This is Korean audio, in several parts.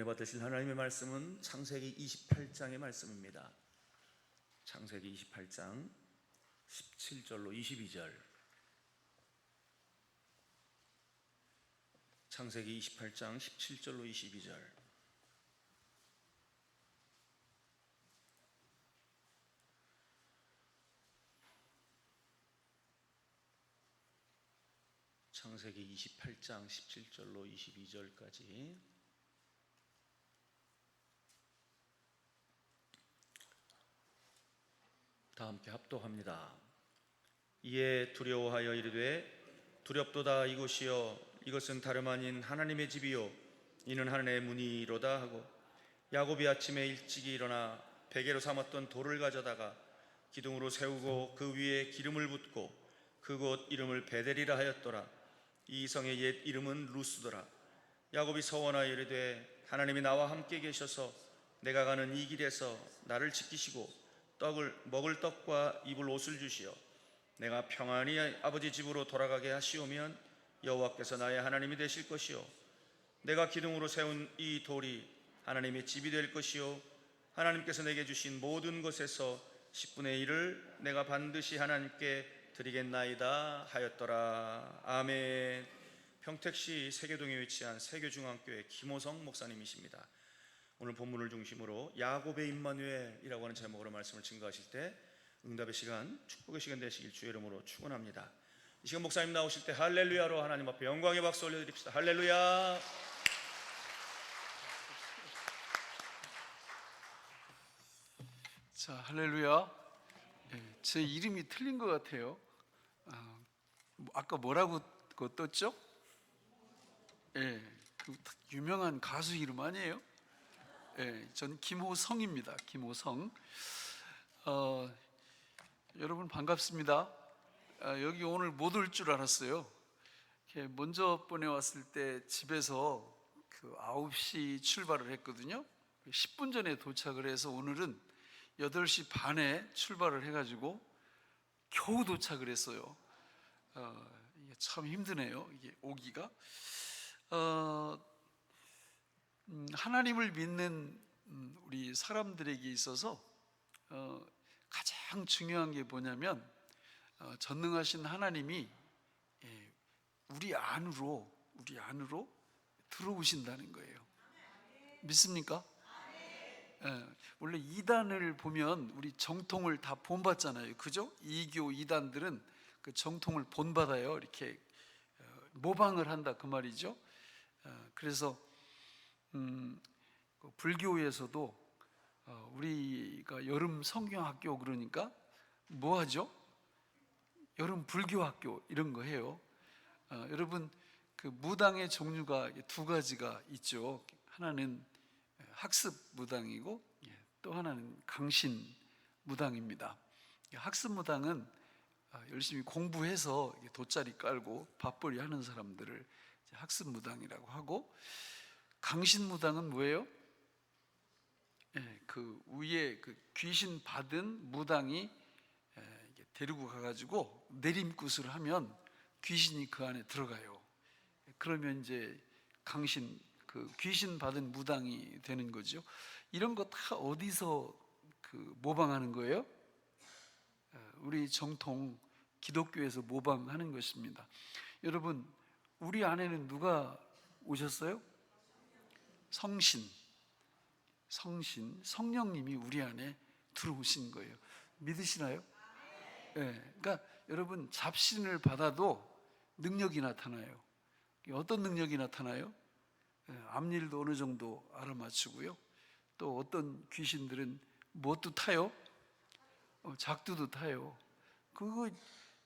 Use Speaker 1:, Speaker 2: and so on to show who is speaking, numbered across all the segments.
Speaker 1: 은혜 받으실 하나님의 말씀은 창세기 28장의 말씀입니다. 창세기 28장 17절로 22절. 창세기 28장 17절로 22절. 창세기 28장 17절로 22절까지. 다 함께 합독합니다. 이에 두려워하여 이르되 두렵도다 이곳이여 이것은 다름 아닌 하나님의 집이요 이는 하늘의 문이로다 하고 야곱이 아침에 일찍이 일어나 베개로 삼았던 돌을 가져다가 기둥으로 세우고 그 위에 기름을 붓고 그곳 이름을 베델이라 하였더라. 이 성의 옛 이름은 루스더라. 야곱이 서원하여 이르되 하나님이 나와 함께 계셔서 내가 가는 이 길에서 나를 지키시고 먹을 떡과 입을 옷을 주시어 내가 평안히 아버지 집으로 돌아가게 하시오면 여호와께서 나의 하나님이 되실 것이요 내가 기둥으로 세운 이 돌이 하나님의 집이 될 것이요 하나님께서 내게 주신 모든 것에서 10분의 1을 내가 반드시 하나님께 드리겠나이다 하였더라. 아멘. 평택시 세교동에 위치한 세교중앙교회 김호성 목사님이십니다. 오늘 본문을 중심으로 야곱의 임마누엘이라고 하는 제목으로 말씀을 증거하실 때 응답의 시간, 축복의 시간 되시길 주의 이름으로 축원합니다. 이 시간 목사님 나오실 때 할렐루야로 하나님 앞에 영광의 박수 올려드립시다. 할렐루야.
Speaker 2: 자, 할렐루야. 제 이름이 틀린 것 같아요. 아까 뭐라고 떴죠? 그 유명한 가수 이름 아니에요? 전 김호성입니다. 김호성. 여러분 반갑습니다. 여기 오늘 못 올 줄 알았어요. 먼저 보내왔을 때 집에서 9시 출발을 했거든요. 10분 전에 도착을 해서 오늘은 8시 반에 출발을 해가지고 겨우 도착을 했어요. 이게 참 힘드네요. 이게 오기가. 하나님을 믿는 우리 사람들에게 있어서 가장 중요한 게 뭐냐면 전능하신 하나님이 우리 안으로 들어오신다는 거예요. 믿습니까? 원래 이단을 보면 우리 정통을 다 본받잖아요. 그죠? 이교 이단들은 그 정통을 본받아요. 이렇게 모방을 한다 그 말이죠. 그래서 불교에서도 우리가 여름 성경학교 그러니까 뭐 하죠? 여름 불교학교 이런 거 해요. 여러분 그 무당의 종류가 두 가지가 있죠. 하나는 학습 무당이고 또 하나는 강신 무당입니다. 학습 무당은 열심히 공부해서 돗자리 깔고 밥벌이 하는 사람들을 학습 무당이라고 하고, 강신 무당은 뭐예요? 그 위에 그 귀신 받은 무당이 데리고 가가지고 내림굿을 하면 귀신이 그 안에 들어가요. 그러면 이제 강신, 그 귀신 받은 무당이 되는 거죠. 이런 거 다 어디서 모방하는 거예요? 우리 정통 기독교에서 모방하는 것입니다. 여러분, 우리 안에는 누가 오셨어요? 성령님이 우리 안에 들어오신 거예요. 믿으시나요? 그러니까 여러분 잡신을 받아도 능력이 나타나요. 어떤 능력이 나타나요? 앞일도 어느 정도 알아맞추고요. 또 어떤 귀신들은 뭣도 타요? 작두도 타요.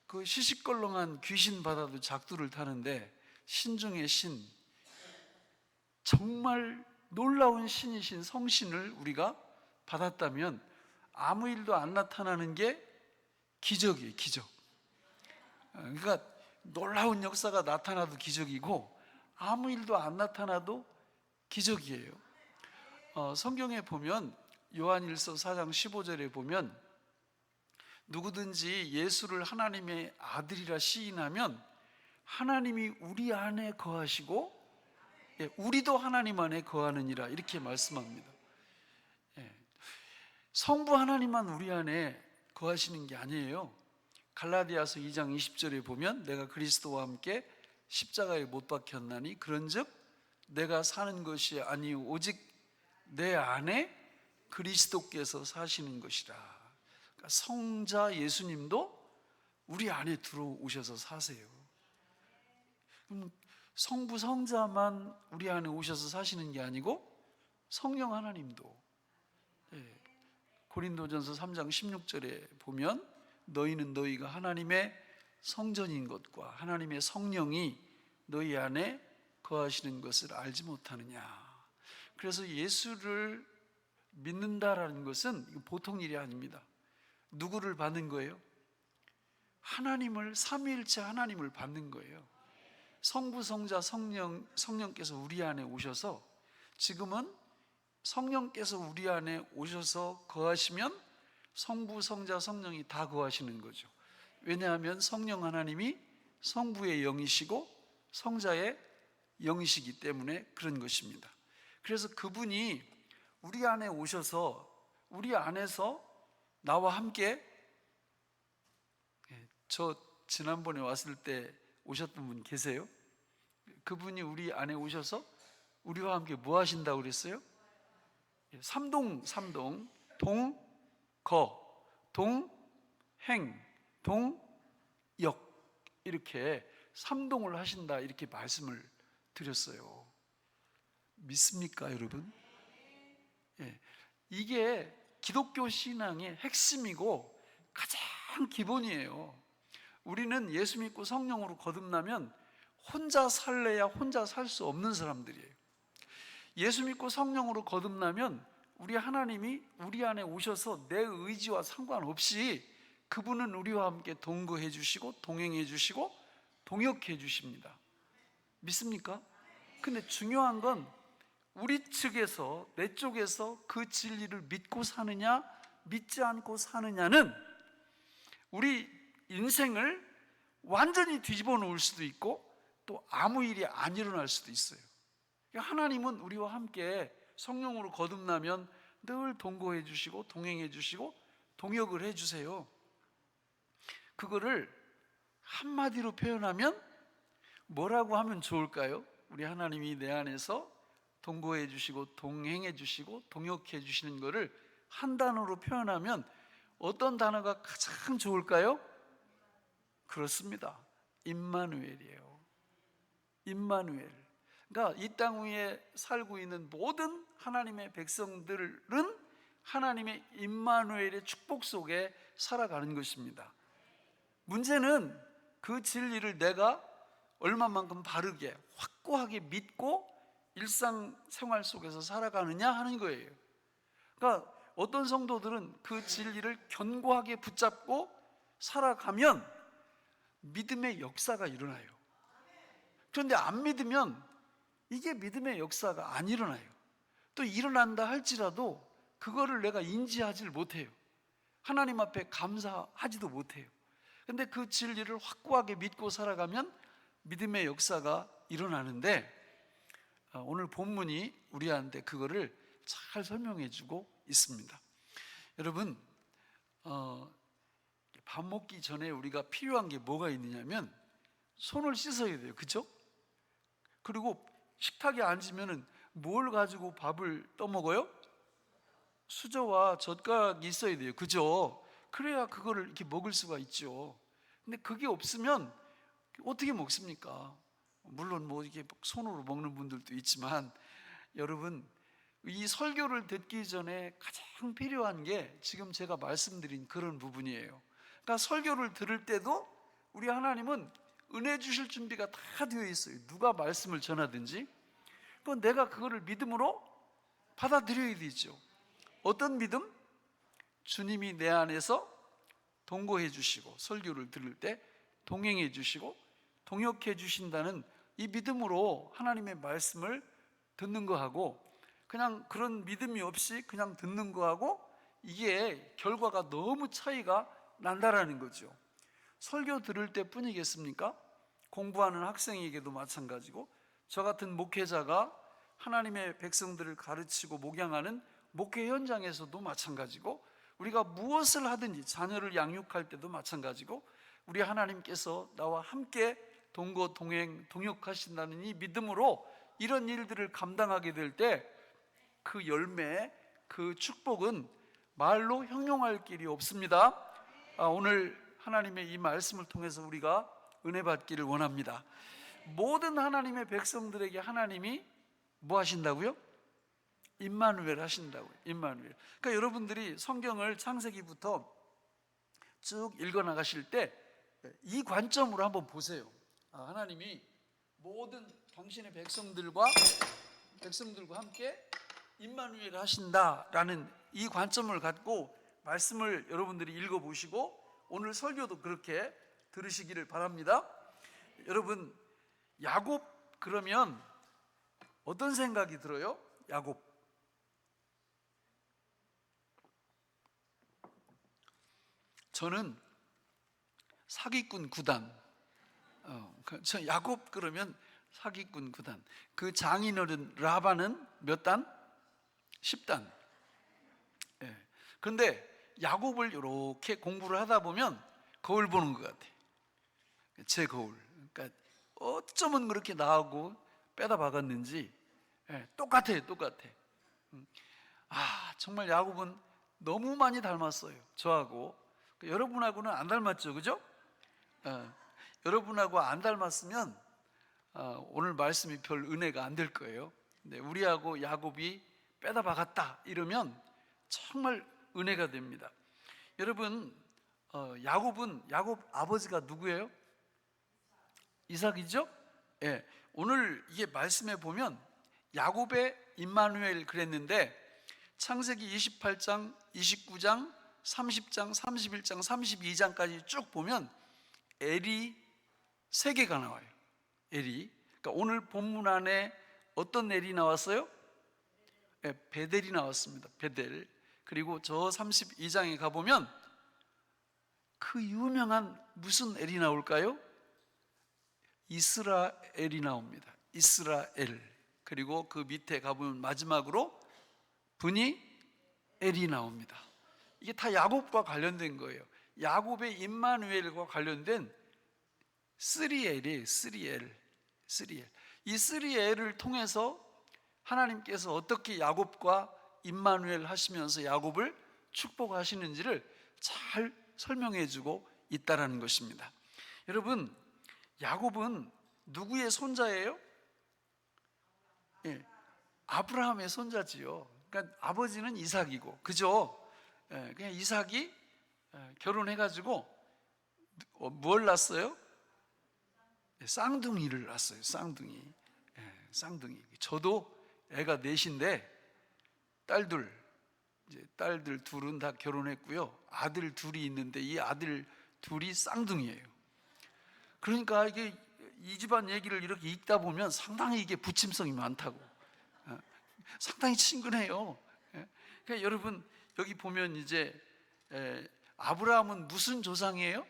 Speaker 2: 그 시시껄렁한 귀신 받아도 작두를 타는데, 신 중에 신, 정말 놀라운 신이신 성신을 우리가 받았다면 아무 일도 안 나타나는 게 기적이에요. 기적. 그러니까 놀라운 역사가 나타나도 기적이고 아무 일도 안 나타나도 기적이에요. 성경에 보면 요한일서 4장 15절에 보면 누구든지 예수를 하나님의 아들이라 시인하면 하나님이 우리 안에 거하시고 우리도 하나님 안에 거하느니라 이렇게 말씀합니다. 성부 하나님만 우리 안에 거하시는 게 아니에요. 갈라디아서 2장 20절에 보면 내가 그리스도와 함께 십자가에 못 박혔나니 그런즉 내가 사는 것이 아니요 오직 내 안에 그리스도께서 사시는 것이라. 그러니까 성자 예수님도 우리 안에 들어오셔서 사세요. 그럼 성부 성자만 우리 안에 오셔서 사시는 게 아니고 성령 하나님도, 고린도전서 3장 16절에 보면 너희는 너희가 하나님의 성전인 것과 하나님의 성령이 너희 안에 거하시는 것을 알지 못하느냐. 그래서 예수를 믿는다라는 것은 보통 일이 아닙니다. 누구를 받는 거예요? 하나님을, 삼위일체 하나님을 받는 거예요. 성부, 성자, 성령께서 우리 안에 오셔서, 지금은 성령께서 우리 안에 오셔서 거하시면 성부, 성자, 성령이 다 거하시는 거죠. 왜냐하면 성령 하나님이 성부의 영이시고 성자의 영이시기 때문에 그런 것입니다. 그래서 그분이 우리 안에 오셔서 우리 안에서 나와 함께, 저 지난번에 왔을 때 오셨던 분 계세요? 그분이 우리 안에 오셔서 우리와 함께 뭐 하신다고 그랬어요? 삼동, 동행, 동역, 이렇게 삼동을 하신다 이렇게 말씀을 드렸어요. 믿습니까 여러분? 이게 기독교 신앙의 핵심이고 가장 기본이에요. 우리는 예수 믿고 성령으로 거듭나면 혼자 살래야 혼자 살 수 없는 사람들이에요. 예수 믿고 성령으로 거듭나면 우리 하나님이 우리 안에 오셔서 내 의지와 상관없이 그분은 우리와 함께 동거해 주시고 동행해 주시고 동역해 주십니다. 믿습니까? 근데 중요한 건 우리 측에서, 내 쪽에서 그 진리를 믿고 사느냐 믿지 않고 사느냐는 우리 인생을 완전히 뒤집어 놓을 수도 있고 또 아무 일이 안 일어날 수도 있어요. 하나님은 우리와 함께 성령으로 거듭나면 늘 동거해 주시고 동행해 주시고 동역을 해 주세요. 그거를 한마디로 표현하면 뭐라고 하면 좋을까요? 우리 하나님이 내 안에서 동거해 주시고 동행해 주시고 동역해 주시는 거를 한 단어로 표현하면 어떤 단어가 가장 좋을까요? 그렇습니다. 임마누엘이에요. 임마누엘. 그러니까 이 땅 위에 살고 있는 모든 하나님의 백성들은 하나님의 임마누엘의 축복 속에 살아가는 것입니다. 문제는 그 진리를 내가 얼마만큼 바르게 확고하게 믿고 일상생활 속에서 살아가느냐 하는 거예요. 그러니까 어떤 성도들은 그 진리를 견고하게 붙잡고 살아가면 믿음의 역사가 일어나요. 그런데 안 믿으면 이게 믿음의 역사가 안 일어나요. 또 일어난다 할지라도 그거를 내가 인지하지를 못해요. 하나님 앞에 감사하지도 못해요. 근데 그 진리를 확고하게 믿고 살아가면 믿음의 역사가 일어나는데, 오늘 본문이 우리한테 그거를 잘 설명해 주고 있습니다. 여러분, 밥 먹기 전에 우리가 필요한 게 뭐가 있느냐면 손을 씻어야 돼요. 그렇죠? 그리고 식탁에 앉으면 뭘 가지고 밥을 떠먹어요? 수저와 젓가락이 있어야 돼요. 그죠? 그래야 그거를 이렇게 먹을 수가 있죠. 근데 그게 없으면 어떻게 먹습니까? 물론 뭐 이게 손으로 먹는 분들도 있지만, 여러분, 이 설교를 듣기 전에 가장 필요한 게 지금 제가 말씀드린 그런 부분이에요. 그러니까 설교를 들을 때도 우리 하나님은 은혜 주실 준비가 다 되어 있어요. 누가 말씀을 전하든지. 그건 내가 그거를 믿음으로 받아들여야 되죠. 어떤 믿음? 주님이 내 안에서 동거해 주시고 설교를 들을 때 동행해 주시고 동역해 주신다는 이 믿음으로 하나님의 말씀을 듣는 거하고, 그냥 그런 믿음이 없이 그냥 듣는 거하고 이게 결과가 너무 차이가 난다라는 거죠. 설교 들을 때 뿐이겠습니까? 공부하는 학생에게도 마찬가지고 저 같은 목회자가 하나님의 백성들을 가르치고 목양하는 목회 현장에서도 마찬가지고, 우리가 무엇을 하든지 자녀를 양육할 때도 마찬가지고, 우리 하나님께서 나와 함께 동거 동행 동역하신다는 이 믿음으로 이런 일들을 감당하게 될 때 그 열매, 그 축복은 말로 형용할 길이 없습니다. 오늘 하나님의 이 말씀을 통해서 우리가 은혜 받기를 원합니다. 모든 하나님의 백성들에게 하나님이 뭐 하신다고요? 임마누엘 하신다고요. 임마누엘. 그러니까 여러분들이 성경을 창세기부터 쭉 읽어 나가실 때 이 관점으로 한번 보세요. 하나님이 모든 당신의 백성들과 함께 임마누엘 하신다라는 이 관점을 갖고 말씀을 여러분들이 읽어 보시고 오늘 설교도 그렇게 들으시기를 바랍니다. 여러분, 야곱 그러면 어떤 생각이 들어요? 야곱. 저는 사기꾼 구단. 저 야곱 그러면 사기꾼 구단. 그 장인어른 라반은 몇 단? 10단. 예. 그런데 야곱을 이렇게 공부를 하다 보면 거울 보는 것 같아. 제 거울. 그러니까 어쩌면 그렇게 나하고 빼다 박았는지 똑같아. 정말 야곱은 너무 많이 닮았어요. 저하고. 여러분하고는 안 닮았죠, 그죠? 여러분하고 안 닮았으면 오늘 말씀이 별 은혜가 안 될 거예요. 근데 우리하고 야곱이 빼다 박았다 이러면 정말 은혜가 됩니다. 여러분, 야곱 아버지가 누구예요? 이삭이죠? 예. 오늘 이게 말씀에 보면 야곱의 임마누엘 그랬는데 창세기 28장, 29장, 30장, 31장, 32장까지 쭉 보면 엘이 3개가 나와요. 엘이. 그러니까 오늘 본문 안에 어떤 엘이 나왔어요? 베델이 나왔습니다. 베델. 그리고 저 32장에 가보면 그 유명한 무슨 엘이 나올까요? 이스라엘이 나옵니다. 이스라엘. 그리고 그 밑에 가보면 마지막으로 브니엘이 나옵니다. 이게 다 야곱과 관련된 거예요. 야곱의 임마누엘과 관련된 스리엘이에요. 스리엘. 이 스리엘을 통해서 하나님께서 어떻게 야곱과 임마누엘 하시면서 야곱을 축복하시는지를 잘 설명해 주고 있다라는 것입니다. 여러분, 야곱은 누구의 손자예요? 아브라함의 손자지요. 그러니까 아버지는 이삭이고, 그죠? 그냥 이삭이 결혼해가지고 뭘 낳았어요? 쌍둥이를 낳았어요. 쌍둥이. 저도 애가 넷인데 딸들 둘은 다 결혼했고요. 아들 둘이 있는데 이 아들 둘이 쌍둥이에요. 그러니까 이게 이 집안 얘기를 이렇게 읽다 보면 상당히 이게 부침성이 많다고. 상당히 친근해요. 그러니까 여러분 여기 보면 이제 아브라함은 무슨 조상이에요?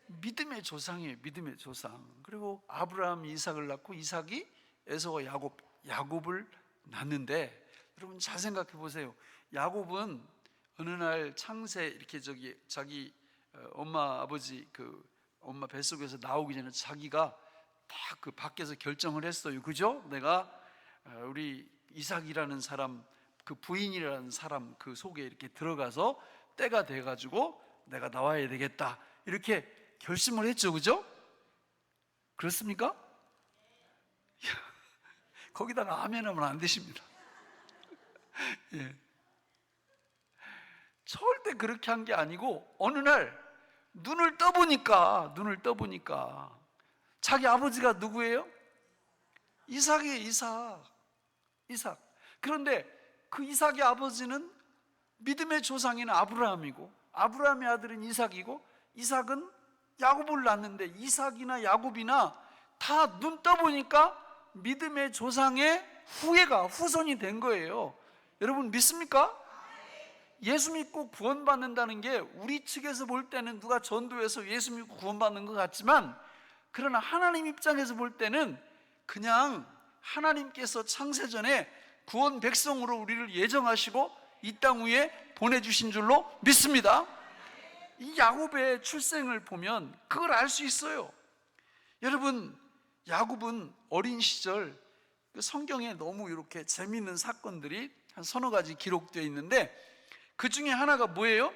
Speaker 2: 믿음의 조상이에요. 믿음의 조상. 그리고 아브라함이 이삭을 낳고 이삭이 에서와 야곱을 낳는데, 여러분 잘 생각해 보세요. 야곱은 어느 날 창세 이렇게 자기 엄마 아버지 엄마 뱃속에서 나오기 전에 자기가 다 그 밖에서 결정을 했어요. 그죠? 내가 우리 이삭이라는 사람, 그 부인이라는 사람 그 속에 이렇게 들어가서 때가 돼가지고 내가 나와야 되겠다 이렇게 결심을 했죠. 그죠? 그렇습니까? 거기다가 아멘 하면 안 되십니다. 예. 절대 그렇게 한 게 아니고 어느 날 눈을 떠보니까 자기 아버지가 누구예요? 이삭이에요. 이삭. 그런데 그 이삭의 아버지는 믿음의 조상인 아브라함이고, 아브라함의 아들은 이삭이고, 이삭은 야곱을 낳는데 이삭이나 야곱이나 다 눈 떠보니까 믿음의 조상의 후손이 된 거예요. 여러분 믿습니까? 예수 믿고 구원받는다는 게 우리 측에서 볼 때는 누가 전도해서 예수 믿고 구원받는 것 같지만, 그러나 하나님 입장에서 볼 때는 그냥 하나님께서 창세전에 구원 백성으로 우리를 예정하시고 이 땅 위에 보내주신 줄로 믿습니다. 이 야곱의 출생을 보면 그걸 알 수 있어요. 여러분, 야곱은 어린 시절 성경에 너무 이렇게 재미있는 사건들이 한 서너 가지 기록되어 있는데, 그 중에 하나가 뭐예요?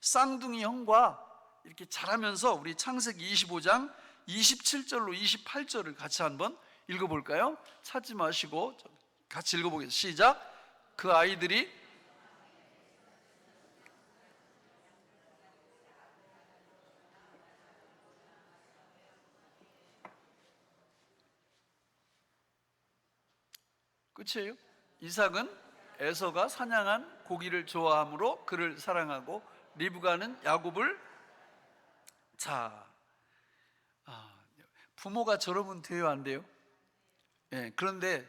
Speaker 2: 쌍둥이 형과 이렇게 자라면서, 우리 창세기 25장 27절로 28절을 같이 한번 읽어볼까요? 찾지 마시고 같이 읽어보겠습니다. 시작. 그 아이들이 끝이에요. 이삭은 에서가 사냥한 고기를 좋아하므로 그를 사랑하고, 리브가는 야곱을. 자, 부모가 저러면 돼요, 안 돼요? 네, 그런데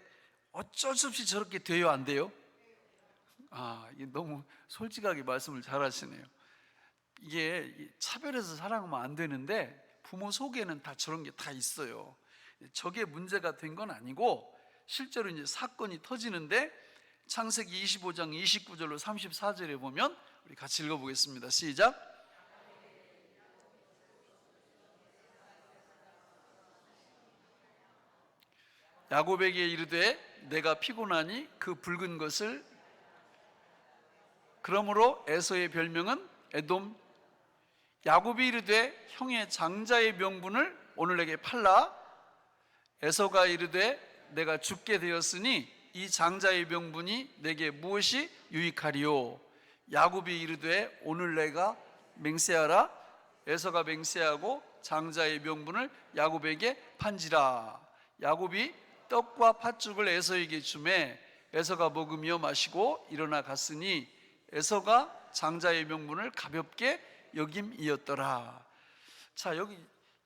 Speaker 2: 어쩔 수 없이 저렇게 돼요, 안 돼요? 이게 너무 솔직하게 말씀을 잘하시네요. 이게 차별해서 사랑하면 안 되는데 부모 속에는 다 저런 게 다 있어요. 저게 문제가 된 건 아니고, 실제로 이제 사건이 터지는데, 창세기 25장 29절로 34절에 보면 우리 같이 읽어보겠습니다. 시작. 야곱에게 이르되 내가 피곤하니 그 붉은 것을, 그러므로 에서의 별명은 에돔. 야곱이 이르되 형의 장자의 명분을 오늘 내게 팔라. 에서가 이르되 내가 죽게 되었으니 이 장자의 명분이 내게 무엇이 유익하리요? 야곱이 이르되 오늘 내가 맹세하라. 에서가 맹세하고 장자의 명분을 야곱에게 판지라. 야곱이 떡과 팥죽을 에서에게 주매 에서가 먹으며 마시고 일어나 갔으니 에서가 장자의 명분을 가볍게 여김이었더라. 자, 여기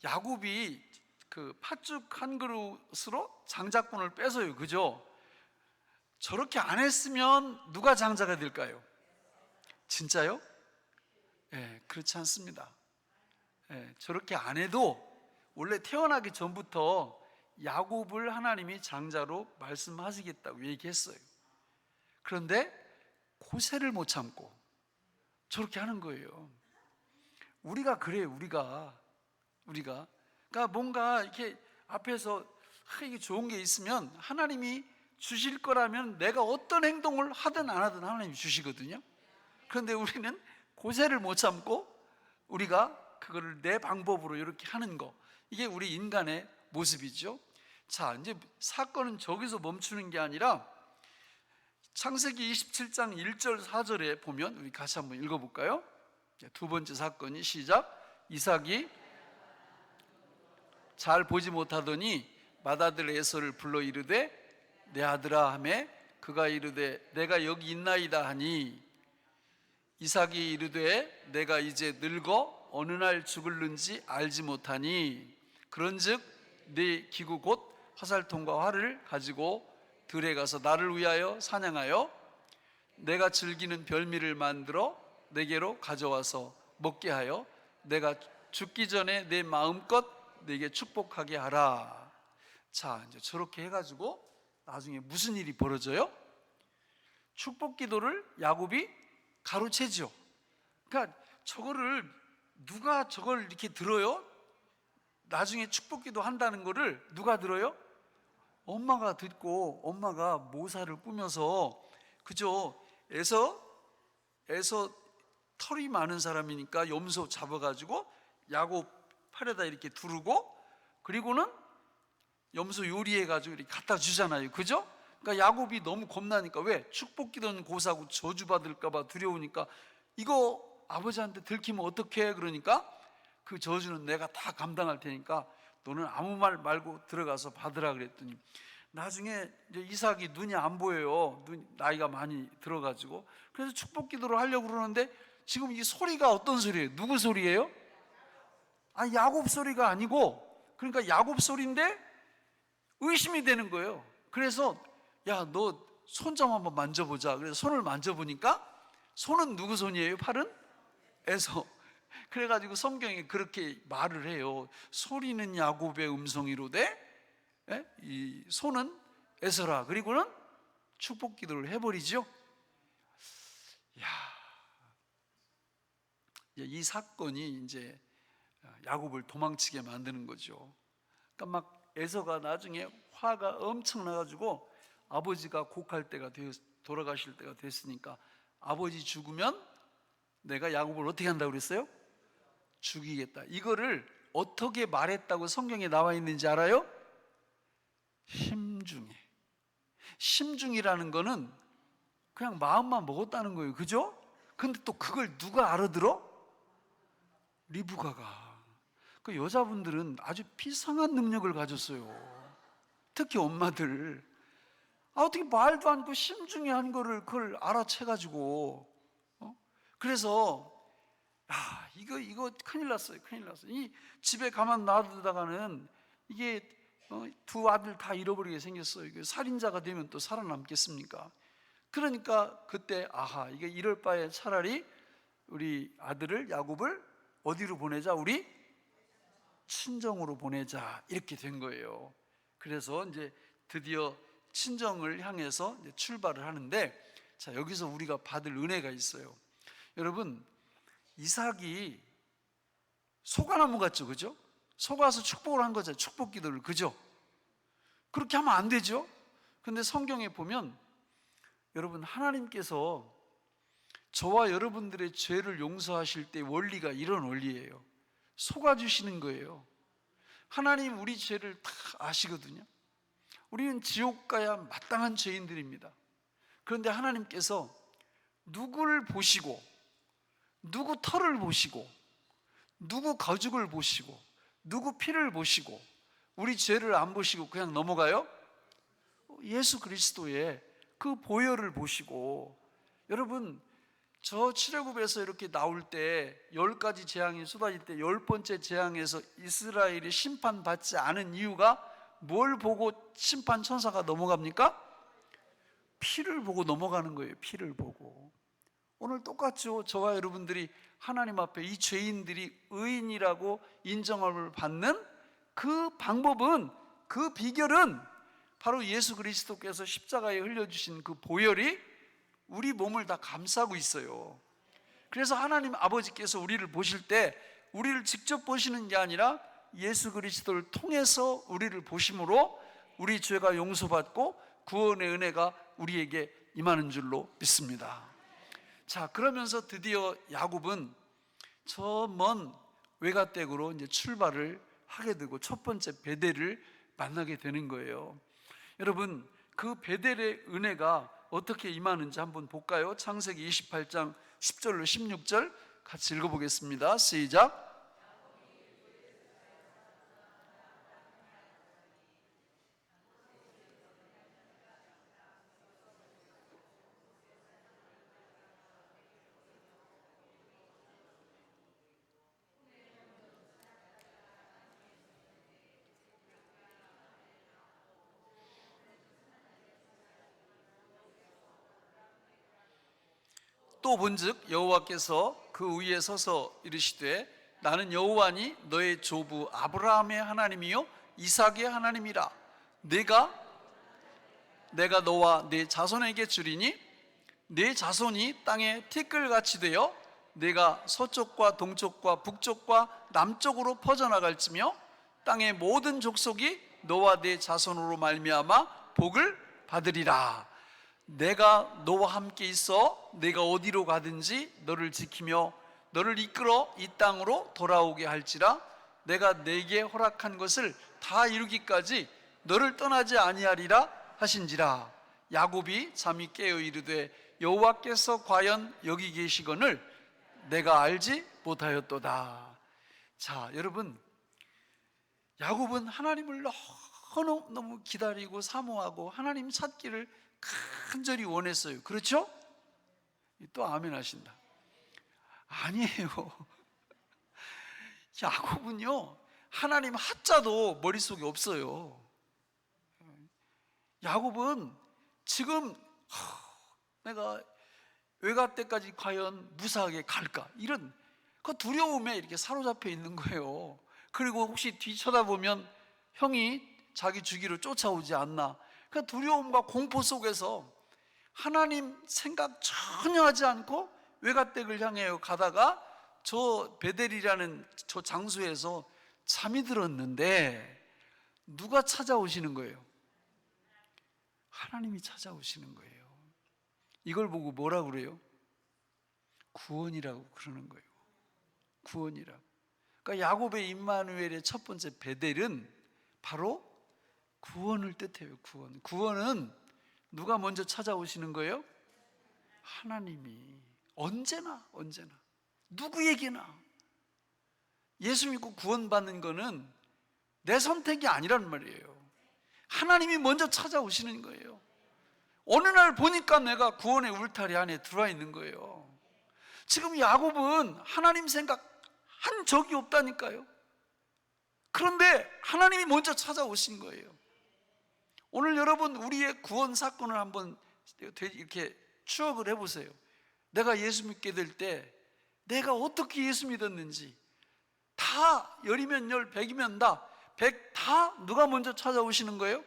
Speaker 2: 야곱이 그 팥죽 한 그릇으로 장자권을 뺏어요, 그죠? 저렇게 안 했으면 누가 장자가 될까요? 진짜요? 그렇지 않습니다. 저렇게 안 해도 원래 태어나기 전부터 야곱을 하나님이 장자로 말씀하시겠다고 얘기했어요. 그런데 고세를 못 참고 저렇게 하는 거예요. 우리가 그래요. 우리가 그러니까 뭔가 이렇게 앞에서 이게 좋은 게 있으면 하나님이 주실 거라면 내가 어떤 행동을 하든 안 하든 하나님이 주시거든요. 그런데 우리는 고세를 못 참고 우리가 그거를 내 방법으로 이렇게 하는 거, 이게 우리 인간의 모습이죠. 자, 이제 사건은 저기서 멈추는 게 아니라 창세기 27장 1절 4절에 보면 우리 같이 한번 읽어볼까요? 두 번째 사건이 시작. 이삭이 잘 보지 못하더니 맏아들 에서를 불러 이르되 내 아들아 하매 그가 이르되 내가 여기 있나이다 하니, 이삭이 이르되 내가 이제 늙어 어느 날 죽을는지 알지 못하니 그런즉 네 기구 곧 화살통과 활을 가지고 들에 가서 나를 위하여 사냥하여 내가 즐기는 별미를 만들어 내게로 가져와서 먹게 하여 내가 죽기 전에 내 마음껏 내게 축복하게 하라. 자, 이제 저렇게 해가지고 나중에 무슨 일이 벌어져요? 축복 기도를 야곱이 가로채죠. 그러니까 저거를 누가 저걸 이렇게 들어요? 나중에 축복 기도 한다는 거를 누가 들어요? 엄마가 듣고 엄마가 모사를 꾸며서, 그죠? 에서 털이 많은 사람이니까 염소 잡아가지고 야곱 팔에다 이렇게 두르고, 그리고는 염소 요리해가지고 이렇게 갖다 주잖아요, 그죠? 그러니까 야곱이 너무 겁나니까, 왜? 축복 기도는 고사하고 저주받을까봐 두려우니까 이거 아버지한테 들키면 어떡해? 그러니까 그 저주는 내가 다 감당할 테니까 너는 아무 말 말고 들어가서 받으라 그랬더니, 나중에 이제 이삭이 눈이 안 보여요. 나이가 많이 들어가지고. 그래서 축복 기도를 하려고 그러는데 지금 이 소리가 어떤 소리예요? 누구 소리예요? 야곱 소리가 아니고, 그러니까 야곱 소리인데 의심이 되는 거예요. 그래서 야, 너 손 좀 한번 만져보자. 그래서 손을 만져보니까 손은 누구 손이에요? 팔은? 에서. 그래가지고 성경에 그렇게 말을 해요. 소리는 야곱의 음성이로되 이 손은 에서라, 그리고는 축복 기도를 해버리죠. 이 사건이 이제 야곱을 도망치게 만드는 거죠. 그러니까 막 에서가 나중에 화가 엄청 나가지고 아버지가 곡할 때가 돌아가실 때가 됐으니까 아버지 죽으면 내가 야곱을 어떻게 한다고 그랬어요? 죽이겠다. 이거를 어떻게 말했다고 성경에 나와 있는지 알아요? 심중에. 심중이라는 거는 그냥 마음만 먹었다는 거예요. 그죠? 근데 또 그걸 누가 알아들어? 리브가가. 그 여자분들은 아주 비상한 능력을 가졌어요. 특히 엄마들. 어떻게 말도 않고 심중에 한 거를 그걸 알아채가지고, 그래서 이거 큰일 났어요. 큰일 났어요. 이 집에 가만 놔두다가는 이게 두 아들 다 잃어버리게 생겼어요. 이게 살인자가 되면 또 살아남겠습니까? 그러니까 그때 이게 이럴 바에 차라리 우리 아들을 야곱을 어디로 보내자? 우리 친정으로 보내자, 이렇게 된 거예요. 그래서 이제 드디어 친정을 향해서 이제 출발을 하는데, 자, 여기서 우리가 받을 은혜가 있어요. 여러분, 이삭이 소가나무 같죠, 그죠? 속아서 축복을 한 거죠. 축복 기도를, 그죠? 그렇게 하면 안 되죠. 근데 성경에 보면 여러분, 하나님께서 저와 여러분들의 죄를 용서하실 때 원리가 이런 원리예요. 속아주시는 거예요. 하나님 우리 죄를 다 아시거든요. 우리는 지옥 가야 마땅한 죄인들입니다. 그런데 하나님께서 누구를 보시고, 누구 털을 보시고, 누구 가죽을 보시고, 누구 피를 보시고, 우리 죄를 안 보시고 그냥 넘어가요? 예수 그리스도의 그 보혈을 보시고. 여러분, 저 출애굽에서 이렇게 나올 때 10가지 재앙이 쏟아질 때 10번째 재앙에서 이스라엘이 심판받지 않은 이유가 뭘 보고 심판 천사가 넘어갑니까? 피를 보고 넘어가는 거예요. 피를 보고. 오늘 똑같죠. 저와 여러분들이 하나님 앞에 이 죄인들이 의인이라고 인정함을 받는 그 방법은, 그 비결은 바로 예수 그리스도께서 십자가에 흘려주신 그 보혈이 우리 몸을 다 감싸고 있어요. 그래서 하나님 아버지께서 우리를 보실 때 우리를 직접 보시는 게 아니라 예수 그리스도를 통해서 우리를 보심으로 우리 죄가 용서받고 구원의 은혜가 우리에게 임하는 줄로 믿습니다. 자, 그러면서 드디어 야곱은 저 먼 외가댁으로 이제 출발을 하게 되고 첫 번째 베델을 만나게 되는 거예요. 여러분, 그 베델의 은혜가 어떻게 임하는지 한번 볼까요? 창세기 28장 10절로 16절 같이 읽어보겠습니다. 시작. 또 본즉 여호와께서 그 위에 서서 이르시되 나는 여호와니 너의 조부 아브라함의 하나님이요 이삭의 하나님이라. 내가 너와 네 자손에게 주리니 네 자손이 땅에 티끌같이 되어 내가 서쪽과 동쪽과 북쪽과 남쪽으로 퍼져나갈지며 땅의 모든 족속이 너와 네 자손으로 말미암아 복을 받으리라. 내가 너와 함께 있어 내가 어디로 가든지 너를 지키며 너를 이끌어 이 땅으로 돌아오게 할지라. 내가 내게 허락한 것을 다 이루기까지 너를 떠나지 아니하리라 하신지라. 야곱이 잠이 깨어 이르되 여호와께서 과연 여기 계시거늘 내가 알지 못하였도다. 자, 여러분, 야곱은 하나님을 너무 기다리고 사모하고 하나님 찾기를 간절히 원했어요. 그렇죠? 또 아멘 하신다. 아니에요. 야곱은요, 하나님 하자도 머릿속에 없어요. 야곱은 지금 내가 외가 때까지 과연 무사하게 갈까, 이런 그 두려움에 이렇게 사로잡혀 있는 거예요. 그리고 혹시 뒤쳐다보면 형이 자기 주기로 쫓아오지 않나. 그 두려움과 공포 속에서 하나님 생각 전혀 하지 않고 외갓댁을 향해 가다가 저 베델이라는 저 장소에서 잠이 들었는데 누가 찾아오시는 거예요? 하나님이 찾아오시는 거예요. 이걸 보고 뭐라 그래요? 구원이라고 그러는 거예요. 구원이라고. 그러니까 야곱의 임마누엘의 첫 번째 베델은 바로 구원을 뜻해요. 구원. 구원은 누가 먼저 찾아오시는 거예요? 하나님이. 언제나 누구에게나. 예수 믿고 구원받는 거는 내 선택이 아니란 말이에요. 하나님이 먼저 찾아오시는 거예요. 어느 날 보니까 내가 구원의 울타리 안에 들어와 있는 거예요. 지금 야곱은 하나님 생각 한 적이 없다니까요. 그런데 하나님이 먼저 찾아오신 거예요. 오늘 여러분 우리의 구원 사건을 한번 이렇게 추억을 해보세요. 내가 예수 믿게 될 때 내가 어떻게 예수 믿었는지, 다 열이면 열, 백이면 백 다 누가 먼저 찾아오시는 거예요?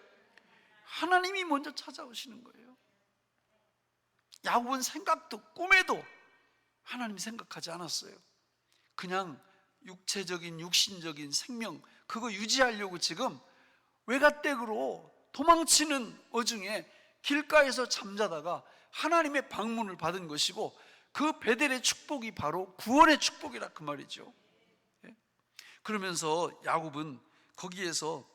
Speaker 2: 하나님이 먼저 찾아오시는 거예요. 야곱은 생각도 꿈에도 하나님 생각하지 않았어요. 그냥 육체적인 육신적인 생명 그거 유지하려고 지금 외갓댁으로 도망치는 어중에 길가에서 잠자다가 하나님의 방문을 받은 것이고, 그 베델의 축복이 바로 구원의 축복이라 그 말이죠. 그러면서 야곱은 거기에서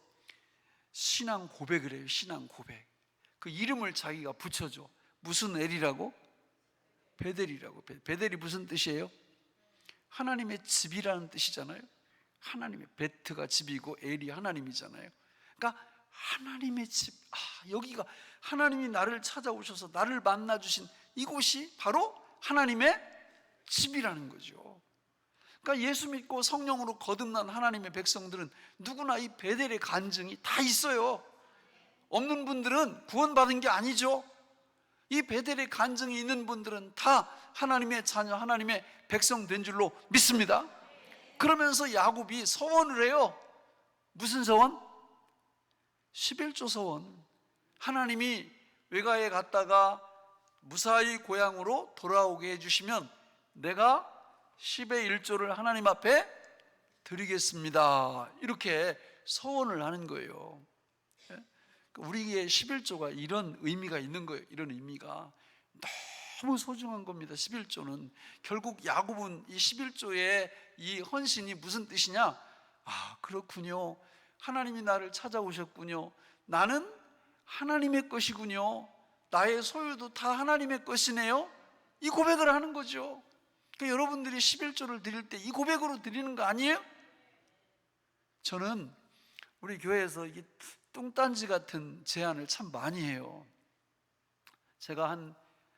Speaker 2: 신앙 고백을 해요. 신앙 고백. 그 이름을 자기가 붙여줘. 무슨 엘이라고? 베델이라고. 베델이 무슨 뜻이에요? 하나님의 집이라는 뜻이잖아요. 하나님의, 베트가 집이고 엘이 하나님이잖아요. 그러니까 하나님의 집, 여기가 하나님이 나를 찾아오셔서 나를 만나주신 이곳이 바로 하나님의 집이라는 거죠. 그러니까 예수 믿고 성령으로 거듭난 하나님의 백성들은 누구나 이 베델의 간증이 다 있어요. 없는 분들은 구원받은 게 아니죠. 이 베델의 간증이 있는 분들은 다 하나님의 자녀, 하나님의 백성 된 줄로 믿습니다. 그러면서 야곱이 서원을 해요. 무슨 서원? 11조 서원. 하나님이 외가에 갔다가 무사히 고향으로 돌아오게 해주시면 내가 10의 1조를 하나님 앞에 드리겠습니다. 이렇게 서원을 하는 거예요. 우리의 11조가 이런 의미가 있는 거예요. 이런 의미가 너무 소중한 겁니다. 11조는 결국 야곱은 이 11조의 이 헌신이 무슨 뜻이냐? 그렇군요. 하나님이 나를 찾아오셨군요. 나는 하나님의 것이군요. 나의 소유도 다 하나님의 것이네요. 이 고백을 하는 거죠. 그러니까 여러분들이 11조를 드릴 때 이 고백으로 드리는 거 아니에요? 저는 우리 교회에서 이 뚱딴지 같은 제안을 참 많이 해요. 제가 한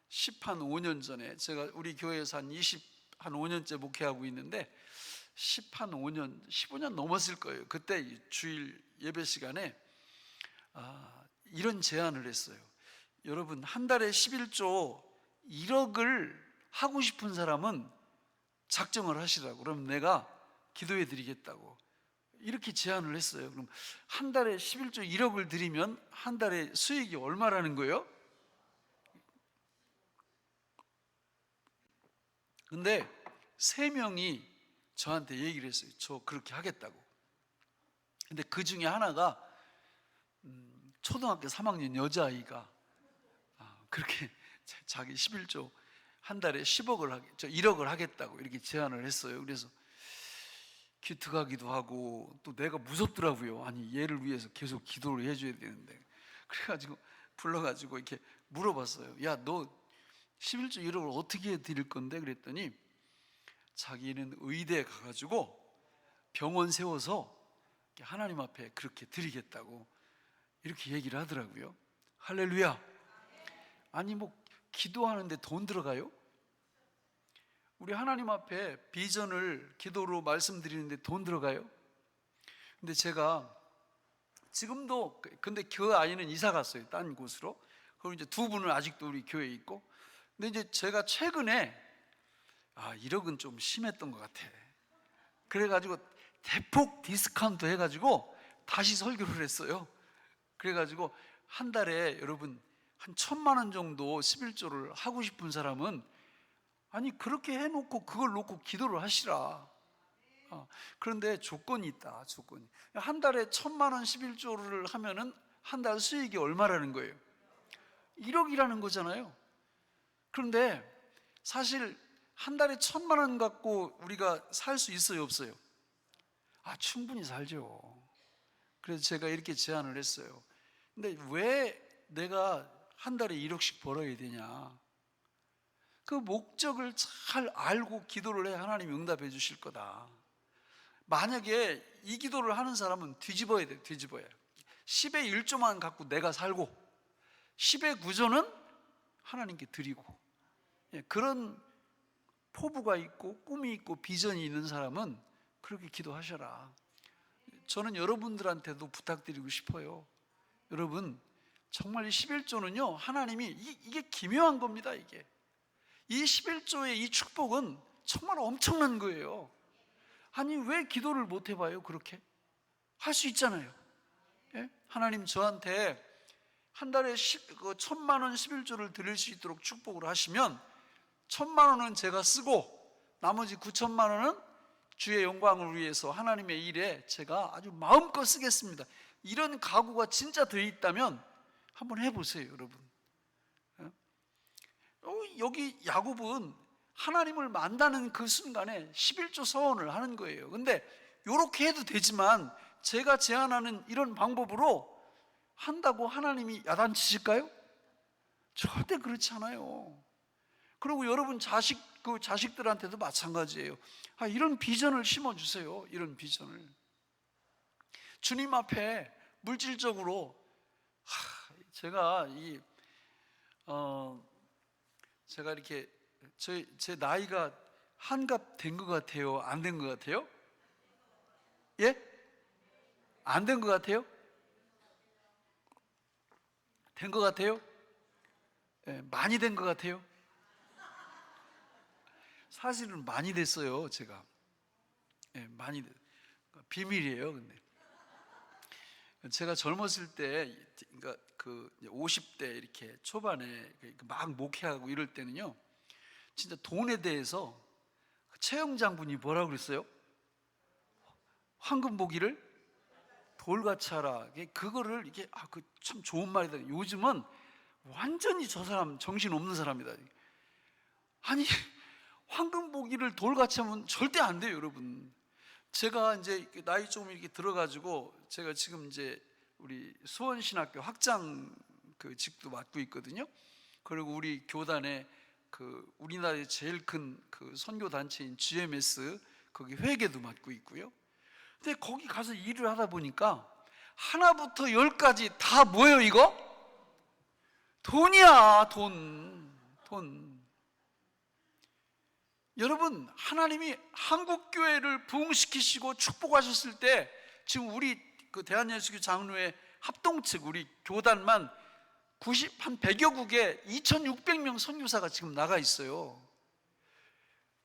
Speaker 2: 5년 전에, 제가 우리 교회에서 한 5년째 목회하고 있는데 15년 넘었을 거예요. 그때 주일 예배 시간에 이런 제안을 했어요. 여러분, 한 달에 11조 1억을 하고 싶은 사람은 작정을 하시라고. 그럼 내가 기도해 드리겠다고. 이렇게 제안을 했어요. 그럼 한 달에 11조 1억을 드리면 한 달에 수익이 얼마라는 거예요? 근데 3명이 저한테 얘기를 했어요. 저 그렇게 하겠다고. 근데 그 중에 하나가 초등학교 3학년 여자아이가 그렇게 자기 11조 한 달에 1억을 하겠다고 이렇게 제안을 했어요. 그래서 기특하기도 하고 또 내가 무섭더라고요. 아니, 얘를 위해서 계속 기도를 해줘야 되는데. 그래가지고 불러가지고 이렇게 물어봤어요. 야, 너 11조 1억을 어떻게 드릴 건데? 그랬더니 자기는 의대에 가가지고 병원 세워서 하나님 앞에 그렇게 드리겠다고 이렇게 얘기를 하더라고요. 할렐루야. 아니, 뭐 기도하는데 돈 들어가요? 우리 하나님 앞에 비전을 기도로 말씀드리는데 돈 들어가요? 근데 제가 지금도, 근데 그 아이는 이사 갔어요. 딴 곳으로. 그리고 이제 2분은 아직도 우리 교회에 있고. 근데 이제 제가 최근에 1억은 좀 심했던 것 같아. 그래가지고 대폭 디스카운트 해가지고 다시 설교를 했어요. 그래가지고 한 달에 여러분 한 1,000만 원 정도 11조를 하고 싶은 사람은 아니 그렇게 해놓고 그걸 놓고 기도를 하시라. 그런데 조건이 있다. 조건이. 한 달에 1,000만 원 11조를 하면은 한 달 수익이 얼마라는 거예요? 1억이라는 거잖아요. 그런데 사실 한 달에 1,000만 원 갖고 우리가 살 수 있어요, 없어요? 충분히 살죠. 그래서 제가 이렇게 제안을 했어요. 근데 왜 내가 한 달에 1억씩 벌어야 되냐? 그 목적을 잘 알고 기도를 해야 하나님이 응답해 주실 거다. 만약에 이 기도를 하는 사람은 뒤집어야 돼요. 뒤집어야. 10의 1조만 갖고 내가 살고 10의 9조는 하나님께 드리고, 그런 포부가 있고 꿈이 있고 비전이 있는 사람은 그렇게 기도하셔라. 저는 여러분들한테도 부탁드리고 싶어요. 여러분 정말 이 11조는요 하나님이 이게 기묘한 겁니다. 이게 이 11조의 이 축복은 정말 엄청난 거예요. 아니 왜 기도를 못 해봐요? 그렇게 할 수 있잖아요. 예? 하나님 저한테 한 달에 1,000만 원 11조를 드릴 수 있도록 축복을 하시면 1,000만 원은 제가 쓰고 나머지 9,000만 원은 주의 영광을 위해서 하나님의 일에 제가 아주 마음껏 쓰겠습니다. 이런 각오가 진짜 되어 있다면 한번 해보세요, 여러분. 여기 야곱은 하나님을 만나는 그 순간에 11조 서원을 하는 거예요. 근데 이렇게 해도 되지만 제가 제안하는 이런 방법으로 한다고 하나님이 야단치실까요? 절대 그렇지 않아요. 그리고 여러분 자식들한테도 마찬가지예요. 이런 비전을 심어주세요. 이런 비전을. 주님 앞에 물질적으로 제가 제가 이렇게 제 나이가 한갑 된 것 같아요? 안 된 것 같아요? 예? 안 된 것 같아요? 된 것 같아요? 예, 많이 된 것 같아요? 사실은 많이 됐어요, 제가. 예, 많이 비밀이에요. 근데 제가 젊었을 때, 그러니까 그 50대 이렇게 초반에 막 목회하고 이럴 때는요, 진짜 돈에 대해서 최 영장분이 뭐라고 그랬어요? 황금 보기를 돌같이 하라. 그거를 이게 참 좋은 말이다. 요즘은 완전히 저 사람 정신 없는 사람이다. 아니 황금 보기를 돌같이 하면 절대 안 돼요, 여러분. 제가 이제 나이 좀 이렇게 들어가지고 제가 지금 이제 우리 수원신학교 학장 그 직도 맡고 있거든요. 그리고 우리 교단에 그 우리나라의 제일 큰 그 선교 단체인 GMS 거기 회계도 맡고 있고요. 근데 거기 가서 일을 하다 보니까 하나부터 10까지 다 뭐예요, 이거? 돈이야, 돈. 여러분, 하나님이 한국 교회를 부흥시키시고 축복하셨을 때 지금 우리 그 대한예수교 장로회 합동측 우리 교단만 한 100여 국에 2,600명 선교사가 지금 나가 있어요.